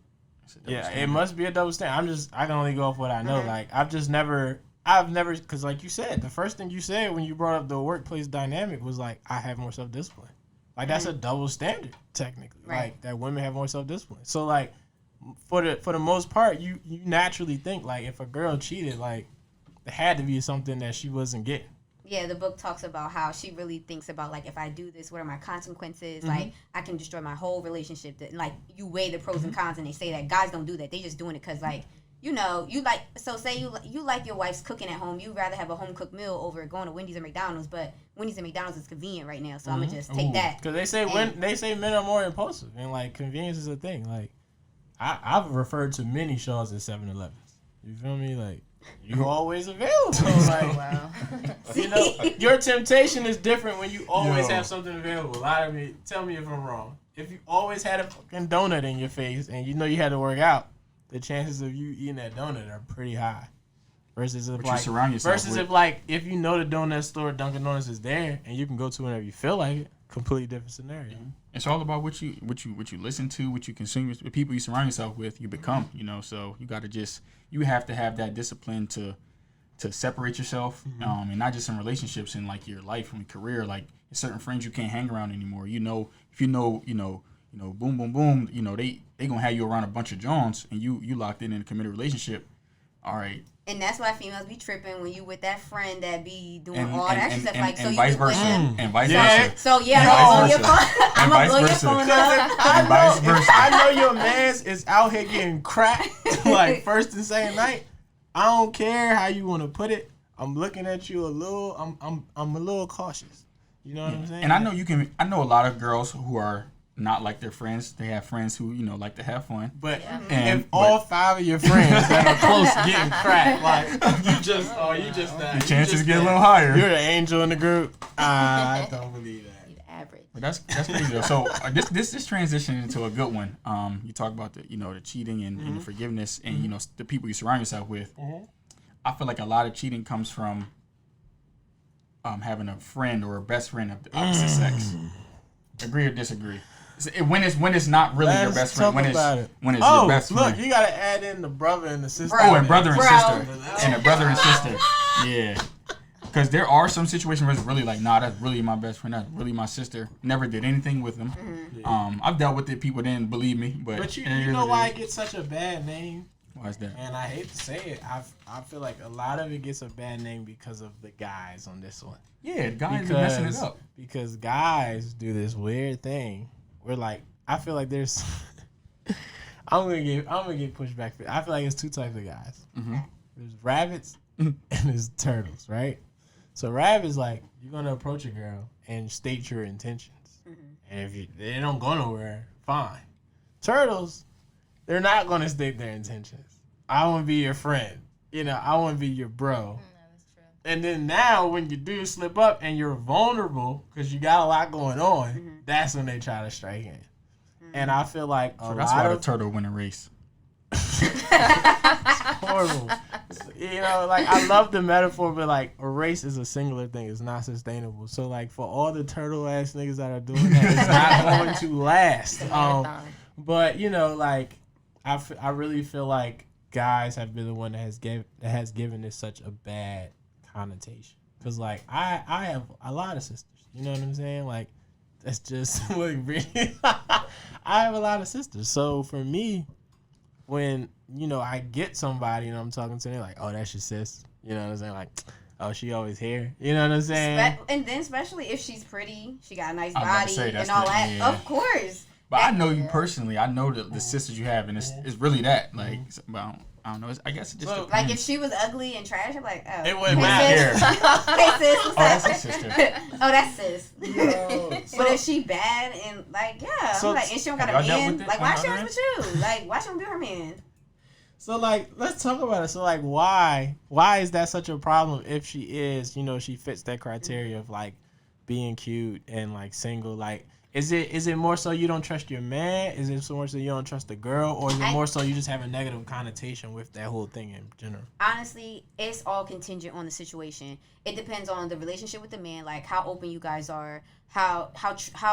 It must be a double standard. I can only go off what I know. Like, I've just never I've never, because like you said, the first thing you said when you brought up the workplace dynamic was like, I have more self-discipline. Like, that's a double standard, technically. Right. Like, that women have more self-discipline. So, like, for the most part, you naturally think, like, if a girl cheated, like, there had to be something that she wasn't getting. Yeah, the book talks about how she really thinks about, like, if I do this, what are my consequences? Like, I can destroy my whole relationship. Like, you weigh the pros and cons, and they say that guys don't do that. They just doing it because, like, you know, you like, so say you like your wife's cooking at home. You'd rather have a home cooked meal over going to Wendy's or McDonald's, but Wendy's and McDonald's is convenient right now, so I'm gonna just take that. Because they say men are more impulsive, and like convenience is a thing. Like I've referred to many Shaws as 7-Elevens. You feel me? Like you always available. Like Wow. you know, your temptation is different when you always have something available. Tell me if I'm wrong. If you always had a fucking donut in your face and you know you had to work out, the chances of you eating that donut are pretty high. Versus if you surround yourself with. if you know the donut store, Dunkin' Donuts is there and you can go to whenever you feel like it. Completely different scenario. Mm-hmm. It's all about what you listen to, what you consume, the people you surround yourself with. You become, you know. So you have to have that discipline to separate yourself, and not just in relationships, in like your life and career. Like certain friends you can't hang around anymore. You know, if you know, boom, boom, boom. You know, they gonna have you around a bunch of Jones, and you locked in a committed relationship. All right. And that's why females be tripping when you with that friend that be doing all that extra stuff. Like, so you vice versa. And vice versa. So yeah, I'm gonna blow your phone. I'm gonna blow your phone up. I know your man's is out here getting cracked like first and second night. I don't care how you want to put it. I'm looking at you a little. I'm a little cautious. You know what I'm saying? And I know I know a lot of girls who are not like their friends. They have friends who, you know, like to have fun. But if all 5 of your friends that are close getting cracked, like the chances get a little higher. You're the angel in the group. I don't believe that. You're average. But that's crazy though. So this transition into a good one. You talk about the cheating and the forgiveness and you know the people you surround yourself with. I feel like a lot of cheating comes from having a friend or a best friend of the opposite sex. Agree or disagree? When it's not really your best friend. When it's your best friend. Look, you gotta add in the brother and the sister. And brother and sister. And a brother and sister. Yeah. Because there are some situations where it's really like, nah, that's really my best friend. That's really my sister. Never did anything with them. I've dealt with it. People didn't believe me. But you know why it gets such a bad name? Why is that? And I hate to say it, I feel like a lot of it gets a bad name because of the guys on this one. Yeah, guys are messing it up. Because guys do this weird thing. We're like, I feel like there's. I'm gonna get pushed back. I feel like it's 2 types of guys. There's rabbits and there's turtles, right? So rabbits, like, you're gonna approach a girl and state your intentions, and if they don't go nowhere, fine. Turtles, they're not gonna state their intentions. I want to be your friend. You know, I want to be your bro. And then now, when you do slip up and you're vulnerable because you got a lot going on, that's when they try to strike in. And I feel like that's why the turtle win a race. Horrible. You know, like, I love the metaphor, but like a race is a singular thing. It's not sustainable. So like for all the turtle ass niggas that are doing that, it's not going to last. But you know, like I really feel like guys have been the one that has given this such a bad connotation. Cause like I have a lot of sisters. You know what I'm saying? Like that's just like really. I have a lot of sisters. So for me, when, you know, I get somebody and I'm talking to them, like, oh, that's your sis. You know what I'm saying? Like, oh, she always here. You know what I'm saying? And then especially if she's pretty, she got a nice body and all that. Yeah. Of course. But I know you personally. I know the sisters you have, and it's really that. Like, well, I don't know. I guess it just depends. Like if she was ugly and trash, I'm like, oh. It wouldn't matter. Hey sis, what's oh, that's her sister. Oh, that's sis. No. But if she bad and like, yeah, so, I'm like, and she don't got a man, like, why she with you? Like, why she don't be her man? So like, let's talk about it. So like, why is that such a problem if she is, you know, she fits that criteria of like being cute and like single? Like, Is it more so you don't trust your man? Is it more so you don't trust the girl? Or is it more so you just have a negative connotation with that whole thing in general? Honestly, it's all contingent on the situation. It depends on the relationship with the man, like how open you guys are, how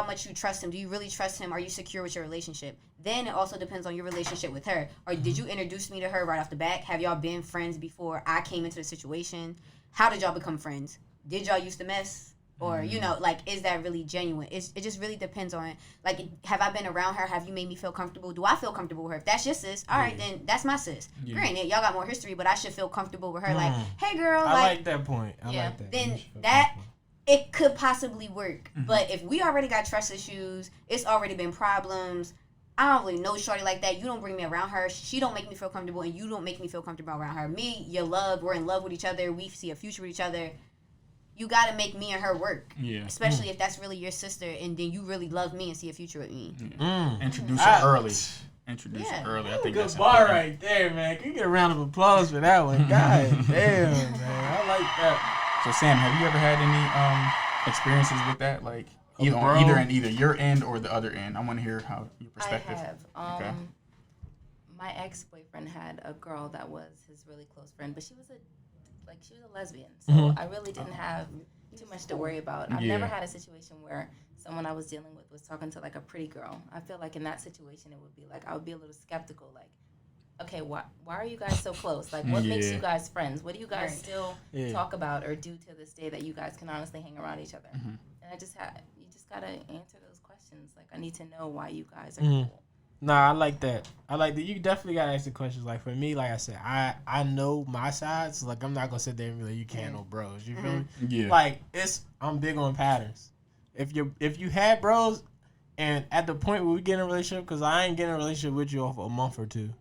much you trust him. Do you really trust him? Are you secure with your relationship? Then it also depends on your relationship with her. Or did you introduce me to her right off the bat? Have y'all been friends before I came into the situation? How did y'all become friends? Did y'all used to mess? Or, you know, like, is that really genuine? It just really depends on, like, have I been around her? Have you made me feel comfortable? Do I feel comfortable with her? If that's your sis, all right, then that's my sis. Yeah. Granted, y'all got more history, but I should feel comfortable with her. Like, hey, girl. I like that point. I like that. Then that, it could possibly work. Mm-hmm. But if we already got trust issues, it's already been problems, I don't really know shorty like that. You don't bring me around her. She don't make me feel comfortable, and you don't make me feel comfortable around her. Me, your love, we're in love with each other. We see a future with each other. You got to make me and her work. Yeah. Especially if that's really your sister and then you really love me and see a future with me. Yeah. Introduce her early. Introduce her early. I think good that's bar important. right there, man. Can you get a round of applause for that one? God damn, man. I like that. So, Sam, have you ever had any experiences with that? Like, either your end or the other end? I want to hear how your perspective. I have. My ex-boyfriend had a girl that was his really close friend, but she was a lesbian, so I really didn't have too much to worry about. I've never had a situation where someone I was dealing with was talking to like a pretty girl. I feel like in that situation it would be like I would be a little skeptical, like, okay, why are you guys so close? Like, what makes you guys friends? What do you guys still talk about or do to this day that you guys can honestly hang around each other? And you just gotta answer those questions. Like, I need to know why you guys are cool. Nah, I like that. You definitely gotta ask the questions. Like, for me, like I said, I know my sides. So, like, I'm not gonna sit there and be like, you can't know bros. You feel me? Yeah. Like, I'm big on patterns. If you had bros, and at the point where we get in a relationship, because I ain't getting in a relationship with you for a month or two,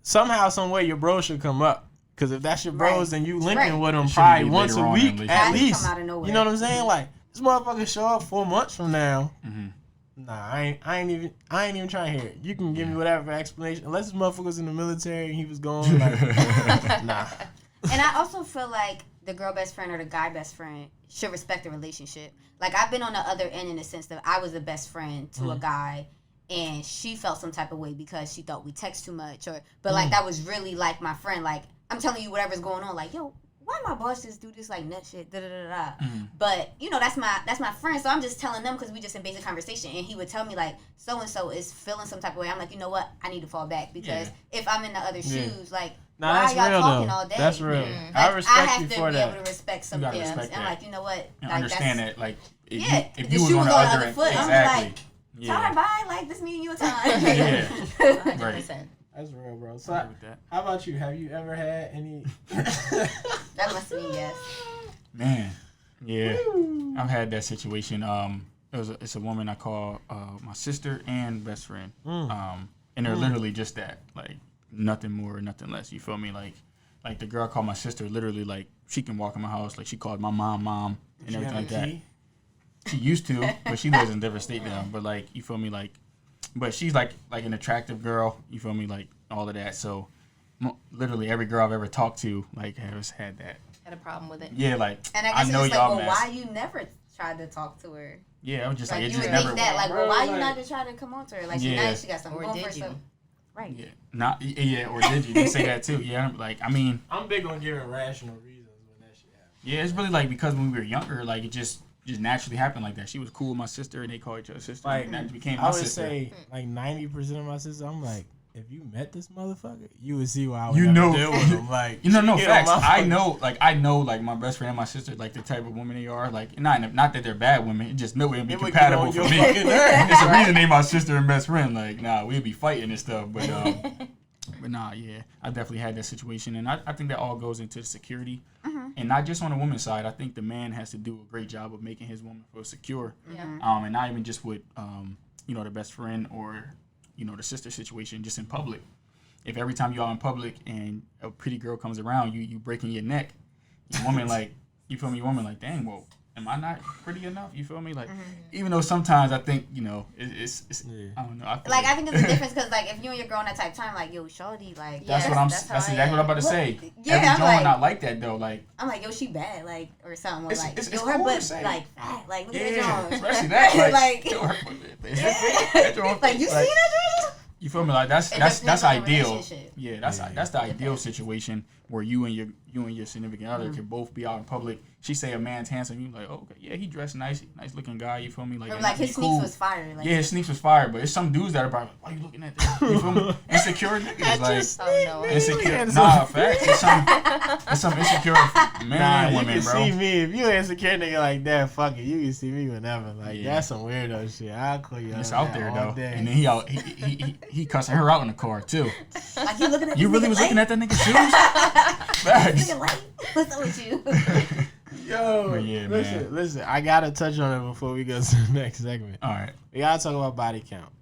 somehow, some way, your bros should come up. Because if that's your bros, then you linking with them probably once a week at least. You know what I'm saying? Like, this motherfucker show up 4 months from now. Nah, I ain't even trying to hear it. You can give me whatever explanation. Unless this motherfucker's in the military and he was going like, nah. And I also feel like the girl best friend or the guy best friend should respect the relationship. Like, I've been on the other end in the sense that I was the best friend to a guy and she felt some type of way because she thought we text too much but like that was really like my friend. Like, I'm telling you whatever's going on, like, yo, why my boss just do this like nut shit, da da da da. But you know, that's my friend, so I'm just telling them because we just in basic conversation, and he would tell me like so and so is feeling some type of way. I'm like, you know what, I need to fall back because if I'm in the other shoes, like, why are y'all talking all day? That's real. Like, I respect you for that. I have to be able to respect some things, and like, you know what, and like, understand that, like, if the you was on the other end, foot, exactly. I'm like, tell her bye, like, this me and you a time. Right. That's real, bro. So, how about you? Have you ever had any? That must mean yes. Man, yeah, I've had that situation. It's a woman I call my sister and best friend. And they're literally just that, like, nothing more, nothing less. You feel me? Like the girl I call my sister, literally, like, she can walk in my house. Like, she called my mom, and everything like that. She used to, but she lives in a different state now. But, like, you feel me? Like, but she's like an attractive girl. You feel me? Like, all of that. So, literally every girl I've ever talked to, like, has had that. Had a problem with it. Yeah, like, and I guess know it's y'all like, well, why you never tried to talk to her? Yeah, I was just like, it you just would never. Think that, like, well, why you not just try to come on to her? Like, now she got something or going did for you? herself. Right. Yeah, or did you? They say that too. Yeah, like, I mean, I'm big on giving rational reasons when that shit happens. Yeah, it's really like because when we were younger, like, it just naturally happened like that. She was cool with my sister, and they call each other sister. Like, and that became my sister. I would say like 90% of my sisters, I'm like, if you met this motherfucker, you would see why I would deal with him. Like, no facts. I know, like, my best friend and my sister, like, the type of women they are. Like, not that they're bad women. It just no way it'd be compatible for me. It's a reason they my sister and best friend. Like, nah, we'd be fighting and stuff. But nah, yeah, I definitely had that situation, and I think that all goes into security, and not just on the woman's side. I think the man has to do a great job of making his woman feel secure, and not even just with the best friend or the sister situation, just in public. If every time you're out in public and a pretty girl comes around, you breaking your neck, your woman like, you feel me? Your woman like, dang, well, am I not pretty enough? You feel me? Like, even though sometimes I think, you know, it's I don't know. I think it's a difference because, like, if you and your girl on that type of time, like, yo, shawty, like, that's exactly what I'm about to say. Yeah, Every I'm joint not like that though. Like, I'm like, yo, she bad, like, or something. Or it's like, cool yo, her to butt, say. like, fat, like, look at yeah, that joint. especially that, like, yo, that joint. Like, you see that joint? You feel me? Like that's ideal. Yeah, that's the ideal situation where you and your significant other can both be out in public. She say a man's handsome, you like, oh, okay, yeah, he dressed nice looking guy. You feel me? Like his sneaks was fire. Like, yeah, his sneaks was fire. But it's some dudes that are about, why you looking at that? You feel me? Insecure niggas, insecure. Nah, facts. It's some insecure men and women, you can bro. see me if you an insecure nigga like that. Fuck it, you can see me whenever. Like that's some weirdo shit. I'll call you. It's out there though, and then he cussing her out in the car too. Like you looking at you really was looking at that nigga's shoes. Facts. What's up with you? Yo, yeah, listen. I gotta touch on it before we go to the next segment. All right, we gotta talk about body count.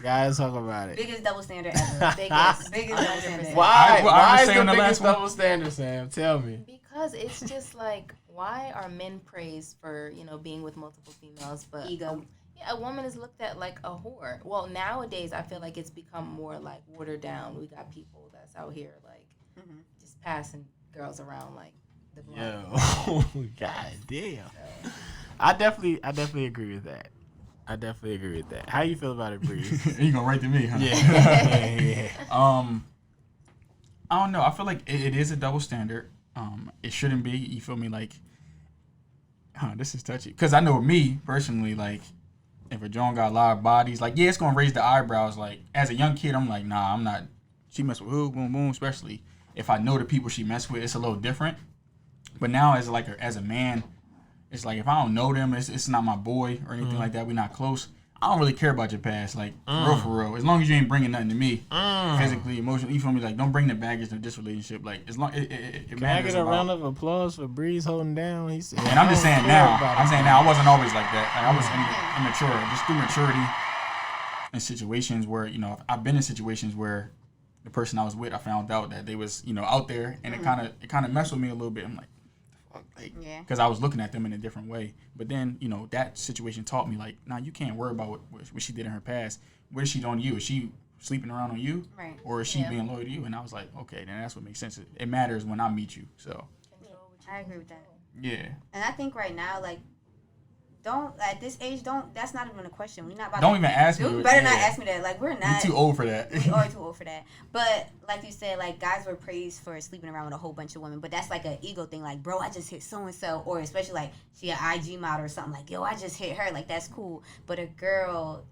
Gotta talk about it. Biggest double standard ever. biggest double standard. Why is the biggest double standard, Sam? Tell me. Because it's just like, why are men praised for being with multiple females, but ego? A woman is looked at like a whore. Well, nowadays I feel like it's become more like watered down. We got people that's out here like just passing girls around like the block. Yo, god damn. I definitely agree with that. How you feel about it, Bree? You gonna write to me, huh? Yeah. I don't know. I feel like it is a double standard. It shouldn't be. You feel me? Like, this is touchy. Because I know me personally, like, if a Joan got a lot of bodies, like, yeah, it's gonna raise the eyebrows. Like, as a young kid, I'm like, nah, I'm not. She mess with who, boom, boom. Especially if I know the people she mess with, it's a little different. But now, as a man, it's like if I don't know them, it's not my boy or anything like that. We're not close. I don't really care about your past, like for real. As long as you ain't bringing nothing to me, physically, emotionally, you feel me? Like, don't bring the baggage of this relationship. Like, as long it Can I get a round of applause for Breeze holding down? He said, and I'm just saying now. I wasn't always like that. Like, I was immature, just through maturity in situations where I've been in situations where the person I was with, I found out that they was out there, and it kind of messed with me a little bit. I'm like, because I was looking at them in a different way. But then, that situation taught me, like, nah, you can't worry about what she did in her past. What is she doing to you? Is she sleeping around on you? Right. Or is she being loyal to you? And I was like, okay, then that's what makes sense. It matters when I meet you. So I agree with that. Yeah. And I think right now, like, at this age, that's not even a question. We're not about Don't even ask me. You better not ask me that. Like, we're not. We're too old for that. We are too old for that. But like you said, like, guys were praised for sleeping around with a whole bunch of women. But that's like an ego thing. Like, bro, I just hit so and so, or especially like she an IG model or something. Like, yo, I just hit her. Like, that's cool. But a girl,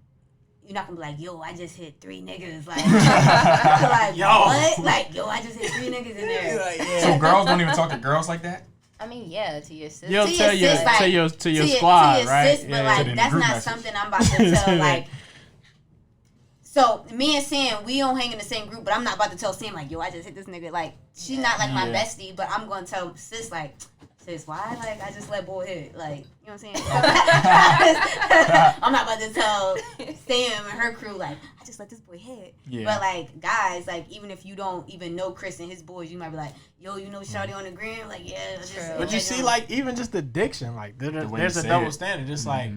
you're not gonna be like, yo, I just hit 3 niggas. Like, like yo, what? Like, yo, I just hit 3 niggas in there. Like, yeah. So girls don't even talk to girls like that. I mean, yeah, to your sister. You'll tell your squad, to your right? Sis, but like that's not message. something I'm about to tell. Like, so me and Sam, we don't hang in the same group, but I'm not about to tell Sam like, yo, I just hit this nigga. Like, she's not like my bestie, but I'm gonna tell Sis like, sis, why? Like, I just let boy hit. Like, you know what I'm saying? I'm not about to tell Sam and her crew like, I just let this boy hit. Yeah. But like guys, like even if you don't even know Chris and his boys, you might be like, yo, shawty on the gram, like yeah. But you see, like even just the diction, like there's a double standard. It's like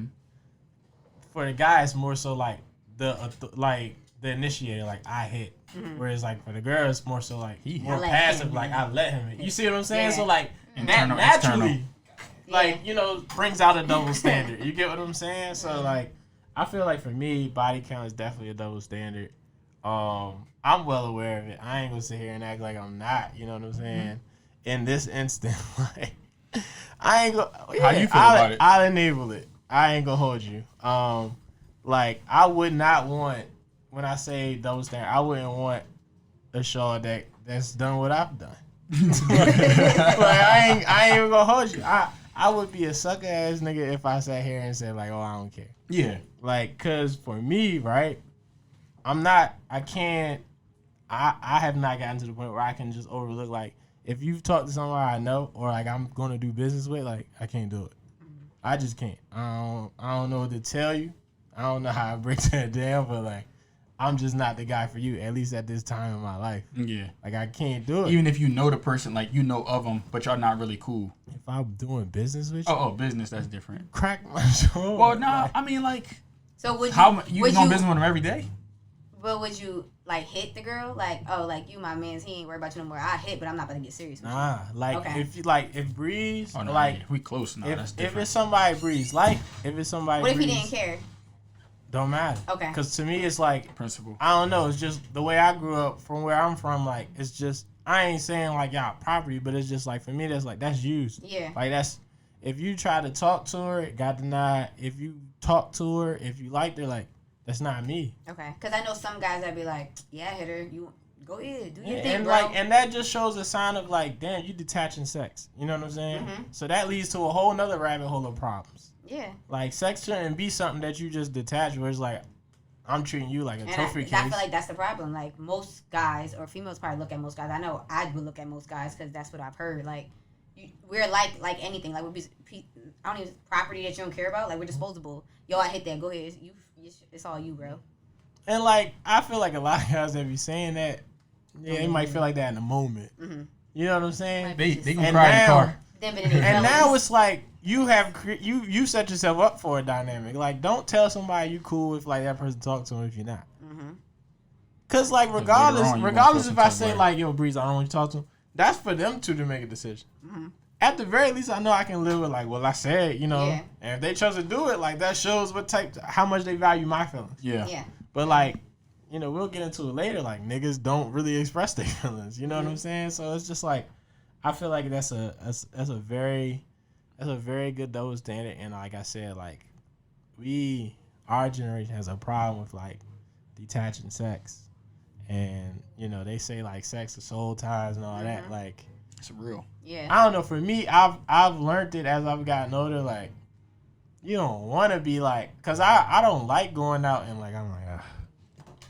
for the guys more so like the initiator, like I hit. Whereas like for the girls, it's more so like more passive, like I let him hit. You see what I'm saying? Yeah. So like naturally, like brings out a double standard. You get what I'm saying? So like, I feel like for me, body count is definitely a double standard. I'm well aware of it. I ain't gonna sit here and act like I'm not. You know what I'm saying? In this instant, like I ain't gonna. Yeah, how you feel about it? I'll enable it. I ain't gonna hold you. Like I would not want. When I say double standard, I wouldn't want a show that's done what I've done. Like I ain't even gonna hold you. I would be a sucker ass nigga if I sat here and said like, oh, I don't care. Yeah. Like, cause for me, right, I have not gotten to the point where I can just overlook like if you've talked to someone I know or like I'm gonna do business with, like I can't do it. I just can't. I don't know what to tell you. I don't know how I break that down, but like I'm just not the guy for you, at least at this time in my life. Yeah. Like, I can't do it. Even if you know the person, like, you know of them, but y'all not really cool. If I'm doing business with you. Oh, business, that's different. Crack my jaw. Well, nah, I mean, like, So would you? how you would doing you, business with them every day? But would you, like, hit the girl? Like, oh, like, you my mans, he ain't worried about you no more. I hit, but I'm not about to get serious with you. Nah, like, Okay. if Breeze, Oh, no, like, yeah, we close now. That's if different. it's somebody Breeze, like, if it's somebody What if Breeze, he didn't care? don't matter. Okay. Because to me, it's like, Principle. I don't know. It's just the way I grew up from where I'm from. Like, it's just, I ain't saying like y'all property, but it's just like, for me, that's like, that's used. Yeah. Like, that's, if you try to talk to her, it got denied. If you talk to her, if you liked her, like, that's not me. Okay. Because I know some guys that be like, yeah, hit her. You go ahead, do your thing, And bro. like, and that just shows a sign of like, damn, you detaching sex. You know what I'm saying? Mhm. So that leads to a whole nother rabbit hole of problems. Yeah. Like, sex shouldn't be something that you just detach, where it's like, I'm treating you like a And trophy I case. feel like that's the problem. Like, most guys, or females probably look at most guys. I know I would look at most guys because that's what I've heard. Like, we're like anything. Like, I don't even, property that you don't care about. Like, we're disposable. Yo, I hit that. Go ahead. It's all you, bro. And like, I feel like a lot of guys that be saying that, yeah, they might feel like that in the moment. Mm-hmm. You know what I'm saying? They gonna And cry in the now- car. And now it's like you set yourself up for a dynamic. Like, don't tell somebody you cool if like that person talk to them if you're not. Mm-hmm. Cause like later regardless on, you gonna regardless feel if I some say type of like, yo, Breeze, I don't want you to talk to them, that's for them two to make a decision. Mm-hmm. At the very least, I know I can live with like, well, I said, you know, Yeah. and if they chose to do it, like that shows how much they value my feelings. Yeah. Yeah. But like, you know, we'll get into it later. Like, niggas don't really express their feelings. You know what I'm saying? So it's just like, I feel like that's a very good double standard. And like I said, like, our generation has a problem with like detaching sex, and you know they say like sex is soul ties and all that. Like, It's real. Yeah. I don't know. For me, I've learned it as I've gotten older. Like, you don't want to be like, cause I don't like going out and like I'm like.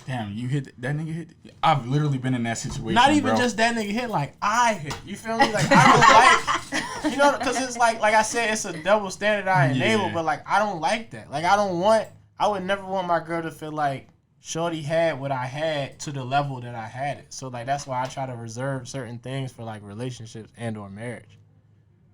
Damn, you hit that nigga hit. I've literally been in that situation. Not even bro. just that nigga hit, like I hit. You feel me? Like I don't like, you know, because it's like I said, it's a double standard I enable, Yeah. but like I don't like that. Like I would never want my girl to feel like shorty had what I had to the level that I had it. So like that's why I try to reserve certain things for like relationships and or marriage.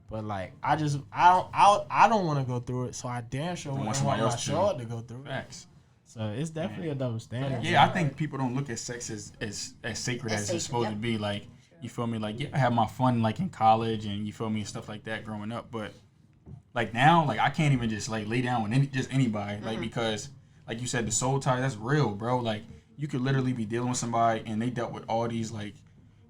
But like I don't want to go through it, so I damn sure Don't want want somebody my else to. short to go through it. Facts. So it's definitely a double standard. Yeah, I think people don't look at sex as sacred as it's supposed to be. Like, you feel me? Like, yeah, I had my fun like in college and you feel me and stuff like that growing up. But like now, like I can't even just like lay down with anybody. Like because like you said, the soul tie, that's real, bro. Like you could literally be dealing with somebody and they dealt with all these like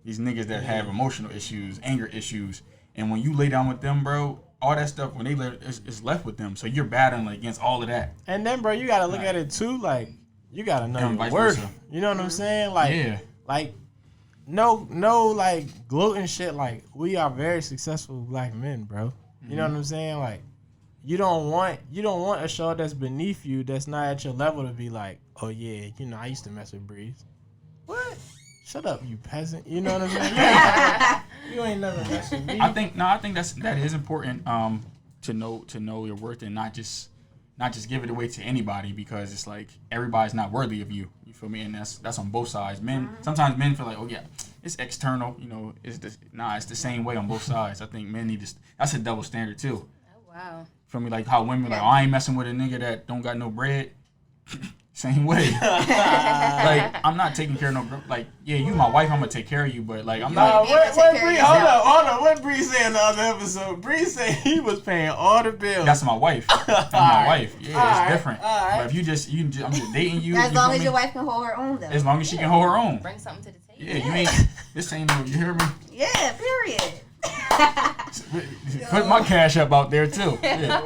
these niggas that have emotional issues, anger issues, and when you lay down with them, bro, all that stuff when they it's left with them. So you're battling like, against all of that. And then, bro, you gotta look at it too. Like, you gotta know And your vice worth. versa. You know what I'm saying? Like, Yeah. like, no, like gloating shit. Like, we are very successful black men, bro. You know what I'm saying? Like, you don't want a show that's beneath you, that's not at your level, to be like, oh yeah, you know, I used to mess with Breeze. What? Shut up, you peasant. You know what I'm saying? You ain't never messed with me. I think that is important to know your worth and not just give it away to anybody, because it's like everybody's not worthy of you. You feel me? And that's on both sides. Men sometimes men feel like, oh yeah, it's external. You know, it's the same way on both sides. I think men need to. That's a double standard too. Oh wow. Feel me? Like how women like, oh, I ain't messing with a nigga that don't got no bread. Same way. Like, I'm not taking care of no, like, yeah, you my wife, I'm gonna take care of you, but like, I'm not. What Bree? Hold on. What Bree said in the other episode? Bree said he was paying all the bills. That's my wife. That's my wife. Yeah, it's different. all right. But if I'm just dating you. As you long feel as me? your wife can hold her own, though. As long as she can hold her own. Bring something to the table. Yeah, you ain't. This ain't no. You hear me? Yeah, period. Put my cash up out there too. Yeah.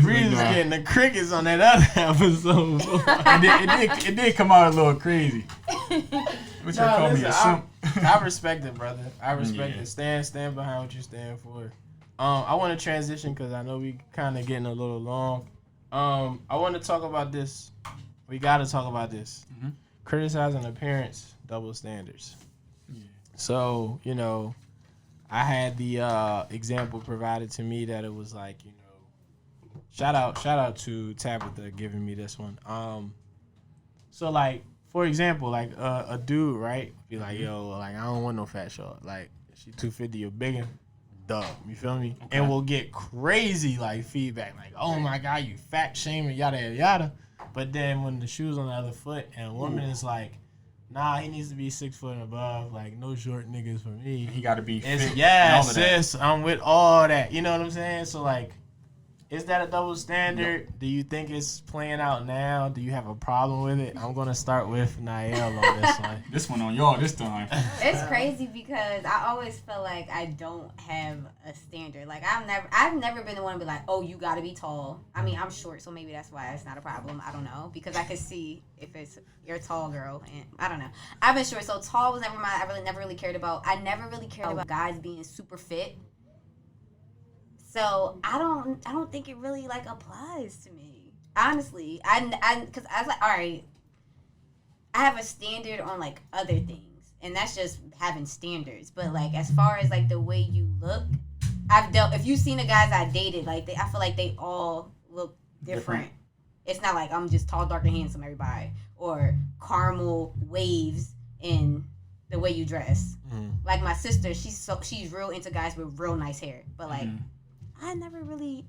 Bree was getting the crickets on that other episode. It did come out a little crazy. What you call me a simp? I respect it, brother. I respect Yeah. it. Stand behind what you stand for. I want to transition because I know we kind of getting a little long. I want to talk about this. We got to talk about this. Mhm. Criticizing appearance, double standards. Yeah. So, you know, I had the example provided to me that it was like, you know, shout out to Tabitha giving me this one. So like for example, like a dude, right? Be like, yo, like I don't want no fat short. Like she 250 or bigger, dub. You feel me? Okay. And we'll get crazy like feedback, like, oh my god, you fat shaming, yada yada yada. But then when the shoe's on the other foot and a woman is like, nah, he needs to be 6 foot and above. Like, no short niggas for me. He got to be fit. Yeah, sis, I'm with all that. You know what I'm saying? So, like, is that a double standard? No. Do you think it's playing out now? Do you have a problem with it? I'm going to start with Nael on this one. This one on y'all this time. It's crazy because I always feel like I don't have a standard. Like, I've never been the one to be like, oh, you got to be tall. I mean, I'm short, so maybe that's why it's not a problem. I don't know. Because I could see if you're a tall girl. And I don't know. I've been short, so tall was never mine. I never really cared about. I never really cared about guys being super fit. So I don't think it really like applies to me. Honestly, because I was like, all right, I have a standard on like other things, and that's just having standards. But like as far as like the way you look, if you've seen the guys I dated, like I feel like they all look different. It's not like I'm just tall, dark, and handsome, everybody, or caramel waves in the way you dress. Like my sister, she's real into guys with real nice hair, but like. I never really.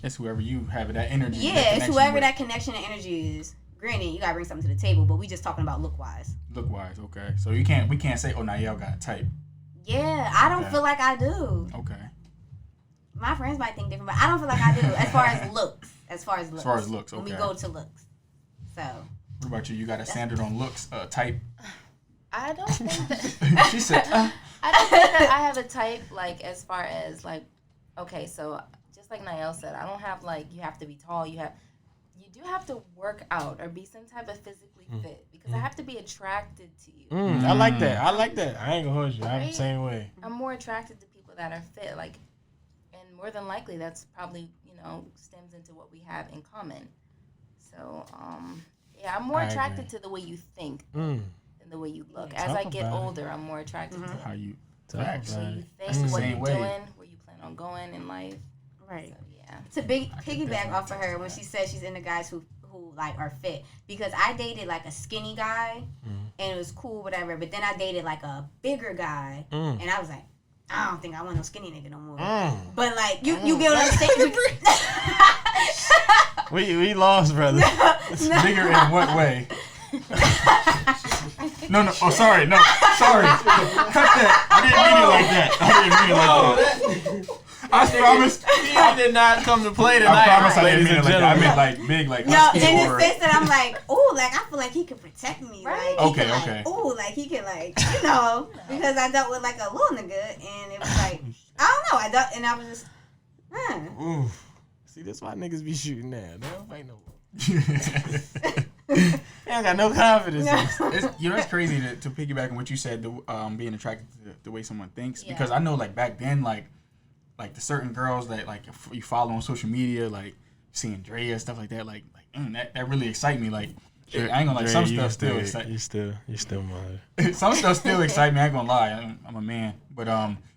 It's whoever you have that energy. Yeah, it's whoever that connection and energy is. Granted, you gotta bring something to the table, but we just talking about look wise. Look wise, okay. So we can't say, oh, Nael got a type. Yeah, I don't feel like I do. Okay. My friends might think different, but I don't feel like I do. As far as looks, okay. When we go to looks, so. What about you? You got a standard on looks, type? I don't think that. She said. I don't think that I have a type like as far as like. Okay, so just like Nael said, I don't have like you have to be tall. You do have to work out or be some type of physically fit because I have to be attracted to you. I like that. I ain't gonna hold you. I'm the same way. I'm more attracted to people that are fit, like, and more than likely that's probably stems into what we have in common. So yeah, I'm more attracted to the way you think than the way you look. As I get older, I'm more attracted to how you think, what you're doing. On going in life, right? So, yeah. To piggyback off of her when she said she's into guys who like are fit, because I dated like a skinny guy and it was cool, whatever. But then I dated like a bigger guy and I was like, I don't think I want no skinny nigga no more. But like you get what I'm saying? we lost, brother. Bigger in what way? No. Oh, sorry. No, sorry. Cut that. I didn't mean it like that. I promise. I did not come to play tonight. I promise I didn't mean it like that. I meant like big, like no. In the sense that I'm like, oh, like I feel like he could protect me. Right. Like, okay. Like, oh, like he could like because I dealt with like a little nigga and it was like I don't know. I was just. See, that's why niggas be shooting now. They don't fight no more. They don't got no confidence. It's crazy to piggyback on what you said, being attracted to the way someone thinks. Yeah. Because I know, like, back then, like the certain girls that, like, you follow on social media, like, seeing Drea, stuff like that, that really excite me. Like, I ain't gonna lie, some stuff still excite me. You still mine. Some stuff still excite me, I ain't gonna lie. I'm a man. But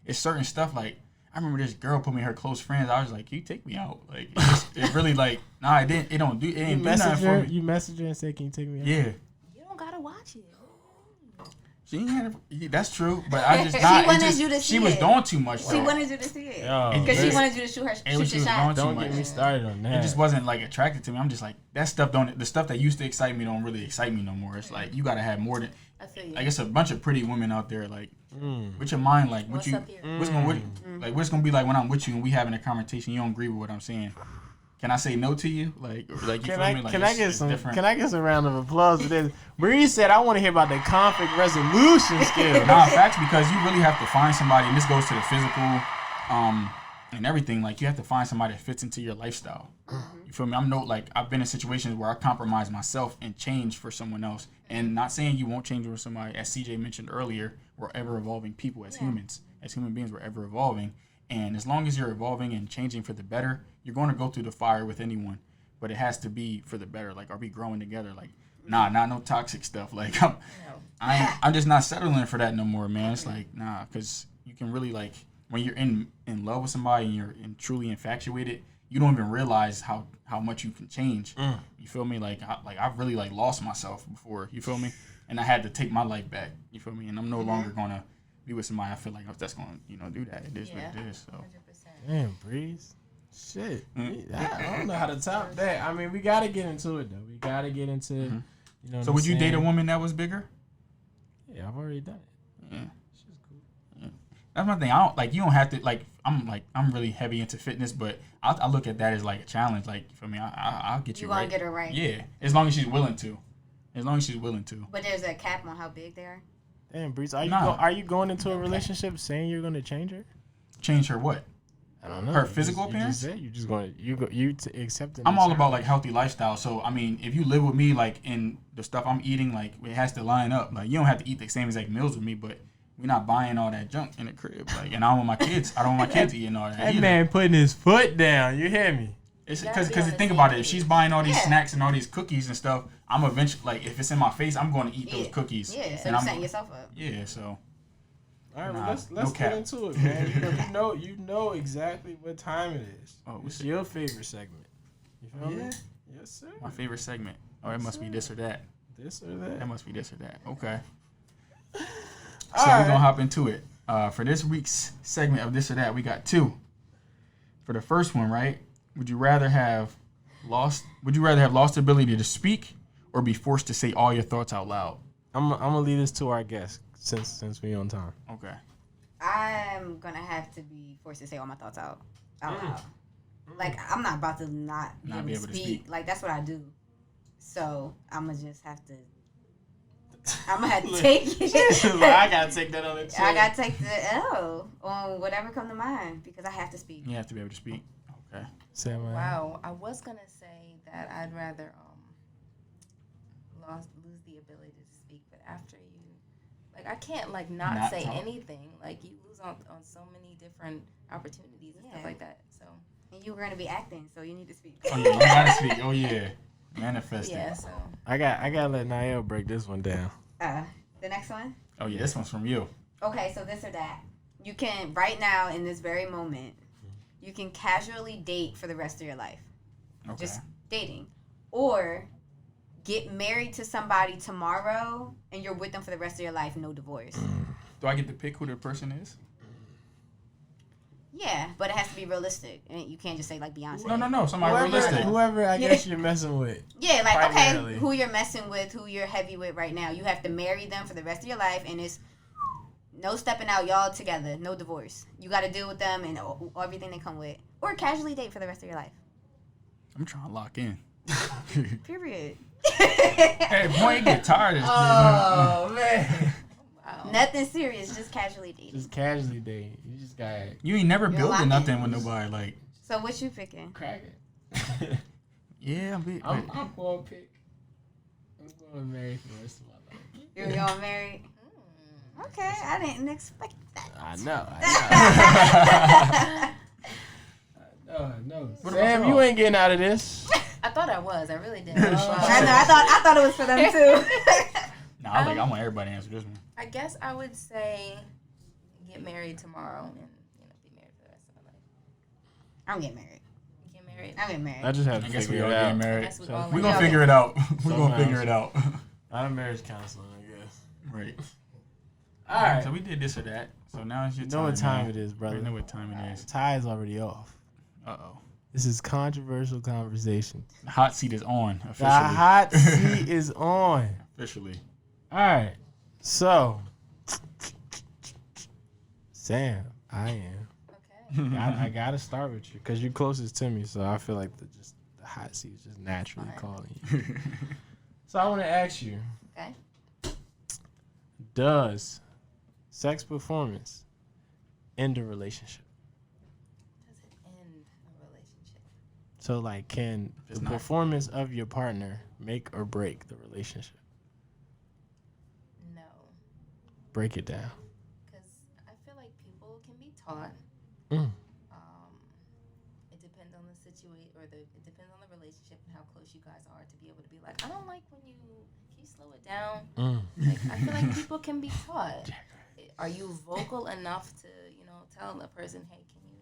it's certain stuff, like, I remember this girl put me in her close friends. I was like, "Can you take me out?" Like, it really like, nah, it didn't. It ain't do nothing for me. You messaged her and said, "Can you take me out?" Yeah. You don't gotta watch it. She ain't had. That's true, but I just. She wanted you to see it. She was doing too much. She wanted you to see it because she wanted you to shoot your shot. Don't get me started on that. It just wasn't like attracted to me. I'm just like that stuff. The stuff that used to excite me don't really excite me no more. It's like you gotta have more than. I feel you. Like it's a bunch of pretty women out there. Like, with your mind, like what's gonna be like when I'm with you and we having a conversation. You don't agree with what I'm saying. Can I say no to you? Like you feel me? Like, can I get some round of applause for this? Marie said, "I want to hear about the conflict resolution skills." Nah, facts, because you really have to find somebody, and this goes to the physical, and everything. Like you have to find somebody that fits into your lifestyle. You feel me? I've been in situations where I compromise myself and change for someone else, and not saying you won't change with somebody. As CJ mentioned earlier, we're ever evolving people as humans, as human beings. We're ever evolving. And as long as you're evolving and changing for the better, you're going to go through the fire with anyone. But it has to be for the better. Like, are we growing together? Like, nah, not no toxic stuff. Like, I'm just not settling for that no more, man. It's like, nah, because you can really, like, when you're in love with somebody and you're truly infatuated, you don't even realize how much you can change. You feel me? Like I've really like lost myself before. You feel me? And I had to take my life back. You feel me? And I'm no longer gonna be with somebody I feel like that's gonna do that. It is what it is. So. 100%. Damn, Breeze. Shit. I don't know how to top that. I mean, we gotta get into it though. We gotta get into So would you date a woman that was bigger? Yeah, I've already done it. Yeah. She's cool. Yeah. That's my thing. I don't like. You don't have to like. I'm really heavy into fitness, but I look at that as like a challenge. Like for me, I'll get you right. You gonna get her right? Yeah, as long as she's willing to. But there's a cap on how big they are. Damn, Breeze, are you going into a relationship saying you're gonna change her? Change her what? I don't know. Her physical appearance? You just going to accept it. I'm all about like healthy lifestyle. So I mean, if you live with me, like in the stuff I'm eating, like it has to line up. Like you don't have to eat the same exact meals with me, but we're not buying all that junk in the crib. Like, and I don't want my kids eating all that. That either. man putting his foot down. You hear me? It's because think about it. If she's buying all these snacks and all these cookies and stuff, I'm eventually like if it's in my face, I'm going to eat those cookies. Yeah, so and you're setting yourself up. Yeah, so. All right, well, let's get into it, man. You know exactly what time it is. Oh, it's your favorite segment. You feel me? Yes, sir. My favorite segment. Oh, it must be this or that. This or that. That must be this or that. Okay. So right. we're gonna hop into it. For this week's segment of this or that, we got two. For the first one, right? Would you rather have lost the ability to speak or be forced to say all your thoughts out loud? I'm gonna leave this to our guest since we on time. Okay. I'm gonna have to be forced to say all my thoughts out loud. Like I'm not about to not be able to speak. Like that's what I do. So I'm gonna just have to. I'm gonna have to take it. I gotta take that on the chin. I gotta take the L on whatever come to mind because I have to speak. You have to be able to speak. Okay. Wow, I was gonna say that I'd rather lose the ability to speak, but after you, like, I can't like not say talk. Anything. Like you lose on so many different opportunities and stuff like that. So. And you were gonna be acting, so you need to speak. Oh yeah, you gotta speak. Oh yeah, manifesting. Yeah. So. I gotta let Niall break this one down. The next one. Oh yeah, this one's from you. Okay, so this or that. You can right now in this very moment. You can casually date for the rest of your life. Okay. Just dating. Or get married to somebody tomorrow and you're with them for the rest of your life, no divorce. Do I get to pick who the person is? Yeah, but it has to be realistic. And you can't just say like Beyonce. No. Somebody realistic. Whoever I guess you're messing with. Yeah, like, primarily. Okay, who you're messing with, who you're heavy with right now. You have to marry them for the rest of your life and it's no stepping out, y'all together. No divorce. You got to deal with them and everything they come with. Or casually date for the rest of your life. I'm trying to lock in. Period. Hey, boy, you get tired of this. Oh, man. Wow. Nothing serious. Just casually dating. Just casually dating. You just got... You ain't never building nothing with nobody, like... So what you picking? Crack it. Yeah, I'm going to pick... I'm going to marry for the rest of my life. You're going married? Okay, I didn't expect that. I know. I know. Sam, you ain't getting out of this. I thought I was. I really did. I know. I thought it was for them too. Nah, I want everybody to answer this one. I guess I would say get married tomorrow and be married for the rest of my life. I'm getting married. You get married? I'm getting married. I just have to figure it out. Married. We're gonna figure it out. We're gonna figure it out. Not a marriage counseling, I guess. Right. All right. So we did this or that. So now it's your time. You know what time it is, brother. You know what time it is. Tie is already off. Uh-oh. This is controversial conversation. The hot seat is on officially. The hot seat is on. Officially. All right. So, Sam, I am. Okay. I got to start with you because you're closest to me. So I feel like the hot seat is just naturally calling you. So I want to ask you. Okay. Does sex performance end a relationship? Does it end a relationship? So, like, can the performance of your partner make or break the relationship? No. Break it down. Because I feel like people can be taught. It depends on the situation, or it depends on the relationship and how close you guys are to be able to be like, I don't like when you slow it down. Like, I feel like people can be taught. Are you vocal enough to, tell a person, hey, can you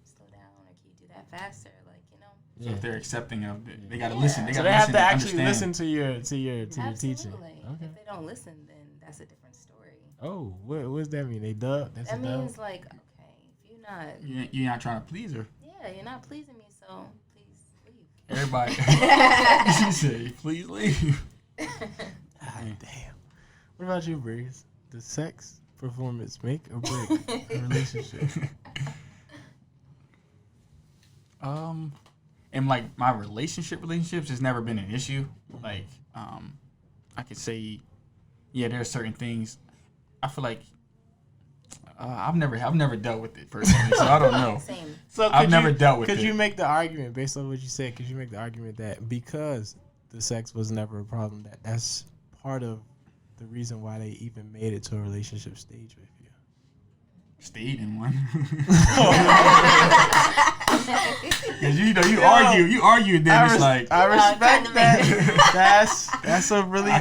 slow down or can you do that faster? Like, So if they're accepting of it, they gotta listen. So they have to actually listen to your teaching. Okay. If they don't listen, then that's a different story. Oh, what does that mean? They dub? That means like, okay, if you're not, you're not trying to please her. Yeah, you're not pleasing me, so please leave. Everybody, she said, please leave. God damn. What about you, Breeze? Does sex performance make or break a relationship? And like my relationships has never been an issue. Like, I could say, yeah, there are certain things. I feel like I've never dealt with it personally, so I don't know. Same. So I've never dealt with it. Could you make the argument based on what you said? Could you make the argument that because the sex was never a problem, that's part of the reason why they even made it to a relationship stage with you? Stayed in one. Because you argue, then it's like I respect that. That's a really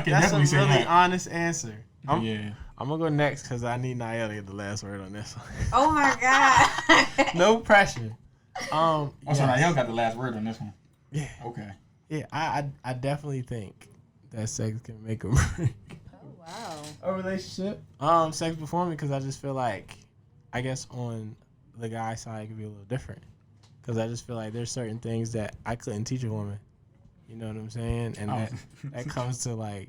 honest answer. I'm gonna go next because I need Niall to get the last word on this one. Oh my god. No pressure. So Niall got the last word on this one. Yeah. Okay. Yeah, I definitely think that sex can make or break. Oh wow. A relationship. Sex performing, because I just feel like, I guess on the guy side it could be a little different. Because I just feel like there's certain things that I couldn't teach a woman. You know what I'm saying? And that comes to like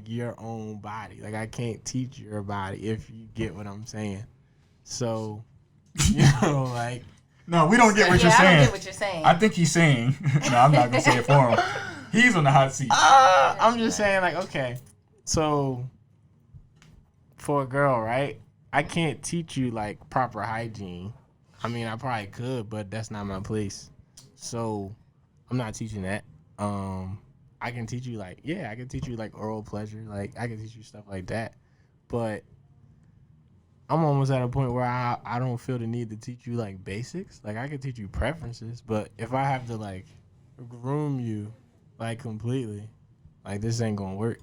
your own body. Like I can't teach your body, if you get what I'm saying. So, you know, like. No, we don't get what you're saying. I don't get what you're saying. I think he's saying. No, I'm not gonna say it for him. He's on the hot seat. I'm just saying, like, okay, so for a girl, right? I can't teach you like proper hygiene. I mean, I probably could, but that's not my place. So I'm not teaching that. I can teach you like oral pleasure. Like I can teach you stuff like that. But I'm almost at a point where I don't feel the need to teach you like basics. Like I can teach you preferences, but if I have to like groom you like completely, like this ain't gonna work.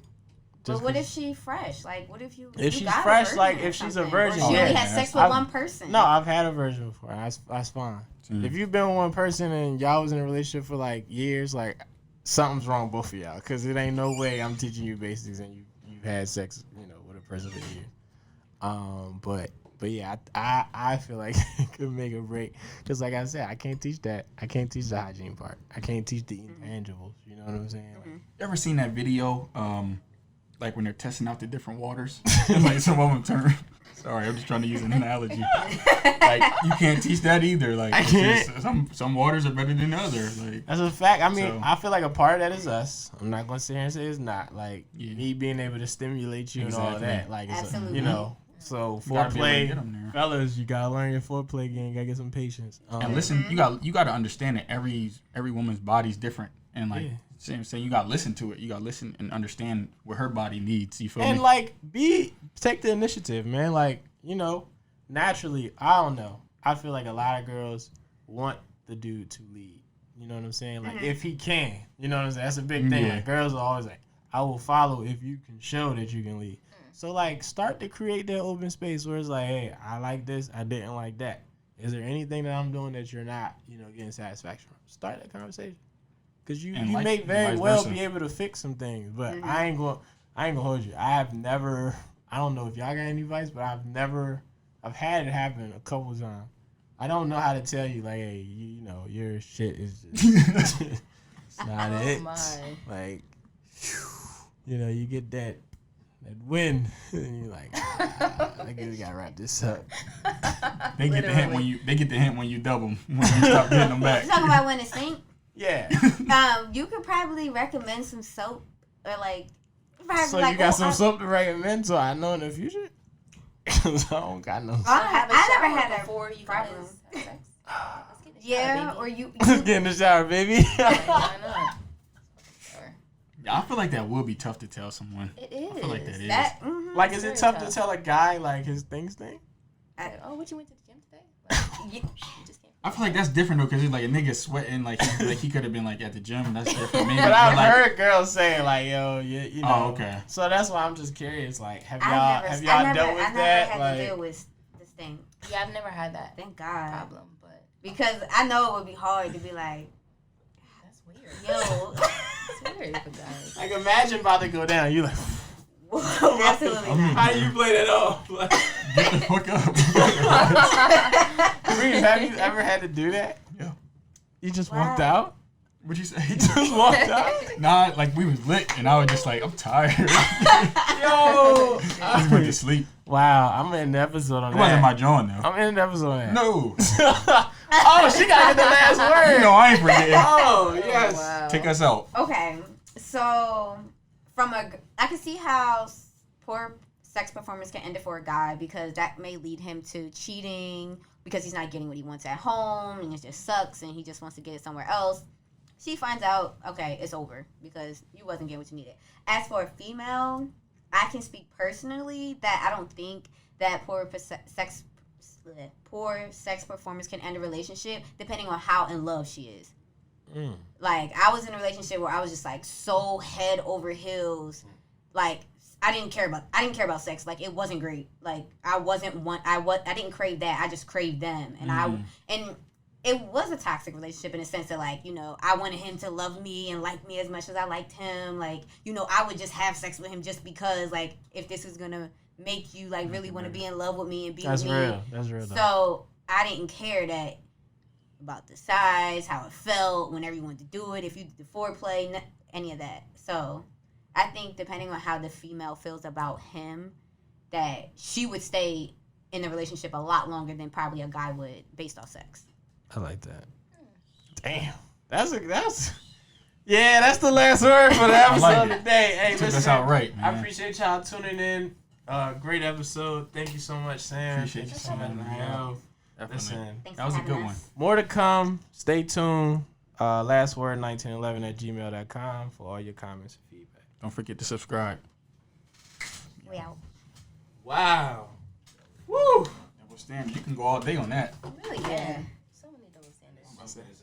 But what if she's fresh? Like, what if you? If she's fresh, like if she's a virgin, or she only had sex with one person. No, I've had a virgin before. That's fine. If you've been with one person and y'all was in a relationship for like years, like something's wrong both of y'all, because it ain't no way I'm teaching you basics and you've had sex, you know, with a person for years. But yeah, I feel like it could make a break. Just like I said, I can't teach that. I can't teach the hygiene part. I can't teach the intangibles. You know what I'm saying? Like, you ever seen that video? Like when they're testing out the different waters, and like some of them turn. Sorry, I'm just trying to use an analogy. Like you can't teach that either. Like some waters are better than others. Like that's a fact. I mean, I feel like a part of that is us. I'm not gonna sit here and say it's not. Like me being able to stimulate you and all of that. Like absolutely. You know. So foreplay, fellas, you gotta learn your foreplay game. You gotta get some patience. And listen, you got to understand that every woman's body's different, and like saying you gotta listen to it. You gotta listen and understand what her body needs. You feel me? And like take the initiative, man. Like, you know, naturally, I don't know. I feel like a lot of girls want the dude to lead. You know what I'm saying? Like if he can, you know what I'm saying? That's a big thing. Like, girls are always like, I will follow if you can show that you can lead. So, like, start to create that open space where it's like, hey, I like this, I didn't like that. Is there anything that I'm doing that you're not, you know, getting satisfaction from? Start that conversation. Because you may very well be able to fix some things, but I ain't gonna hold you. I don't know if y'all got any advice, but I've had it happen a couple of times. I don't know how to tell you, like, hey, you know, your shit is just, it's not it. My. Like, you know, you get that win, and you're like, I guess we gotta wrap this up. They get the hint when you double them, when you stop getting them back. You talking about when it stink? Yeah. You could probably recommend some soap or like. So you got some soap to recommend, so I know in the future. Cause I don't got no. I never had that before you guys have sex. Yeah, or you get in the shower, baby. Why not? Yeah, I feel like that would be tough to tell someone. It is. I feel like that is. Like, is it tough to tell a guy like his things thing? What you went to the gym today? Like, you just can't. I feel like that's different though, cause it's like a nigga sweating, like he could have been like at the gym. That's different. Maybe, but I've heard girls saying like, yo, you know. Oh, okay. So that's why I'm just curious. Like, have y'all dealt with that? I never had to deal with this thing. Yeah, I've never had that. Thank God. Problem, but because I know it would be hard to be like, Yo. It's weird for guys. Like, imagine about to go down. You like, Absolutely not. how do you play that off? Like, Get the fuck up. Reem, have you ever had to do that? Yeah. You just walked out? What'd you say? You just walked out? Nah, like we was lit, and I was just like, I'm tired. Yo! I went to sleep. Wow, I'm in the episode on It that. wasn't my joint though. I'm in the episode on that. No. Oh, she got to get the last word. You know I ain't forgetting. Oh, yes. Wow. Take us out. Okay, so I can see how poor sex performance can end it for a guy because that may lead him to cheating because he's not getting what he wants at home and it just sucks and he just wants to get it somewhere else. She finds out, okay, it's over because you wasn't getting what you needed. As for a female, I can speak personally that I don't think that poor sex performance can end a relationship depending on how in love she is. Like, I was in a relationship where I was just like so head over heels. Like, I didn't care about sex. Like, it wasn't great. Like, I didn't crave that. I just craved them. And it was a toxic relationship in the sense that, like, you know, I wanted him to love me and like me as much as I liked him. Like, you know, I would just have sex with him just because, like, if this is gonna make you like really want to be in love with me and be with me. That's real. So I didn't care that about the size, how it felt, whenever you wanted to do it, if you did the foreplay, any of that. So I think depending on how the female feels about him, that she would stay in the relationship a lot longer than probably a guy would based off sex. I like that. Damn. That's the last word for the episode like it. today. Hey, Took listen, us out right, man. I appreciate y'all tuning in. Great episode. Thank you so much, Sam. Appreciate you so much, man. Definitely. Listen, Thanks That was for a having good us. one. more to come. Stay tuned. Lastword1911@gmail.com for all your comments and feedback. Don't forget to subscribe. We out. Wow. Woo. Double standard. You can go all day on that. Really? Yeah. So many double standards.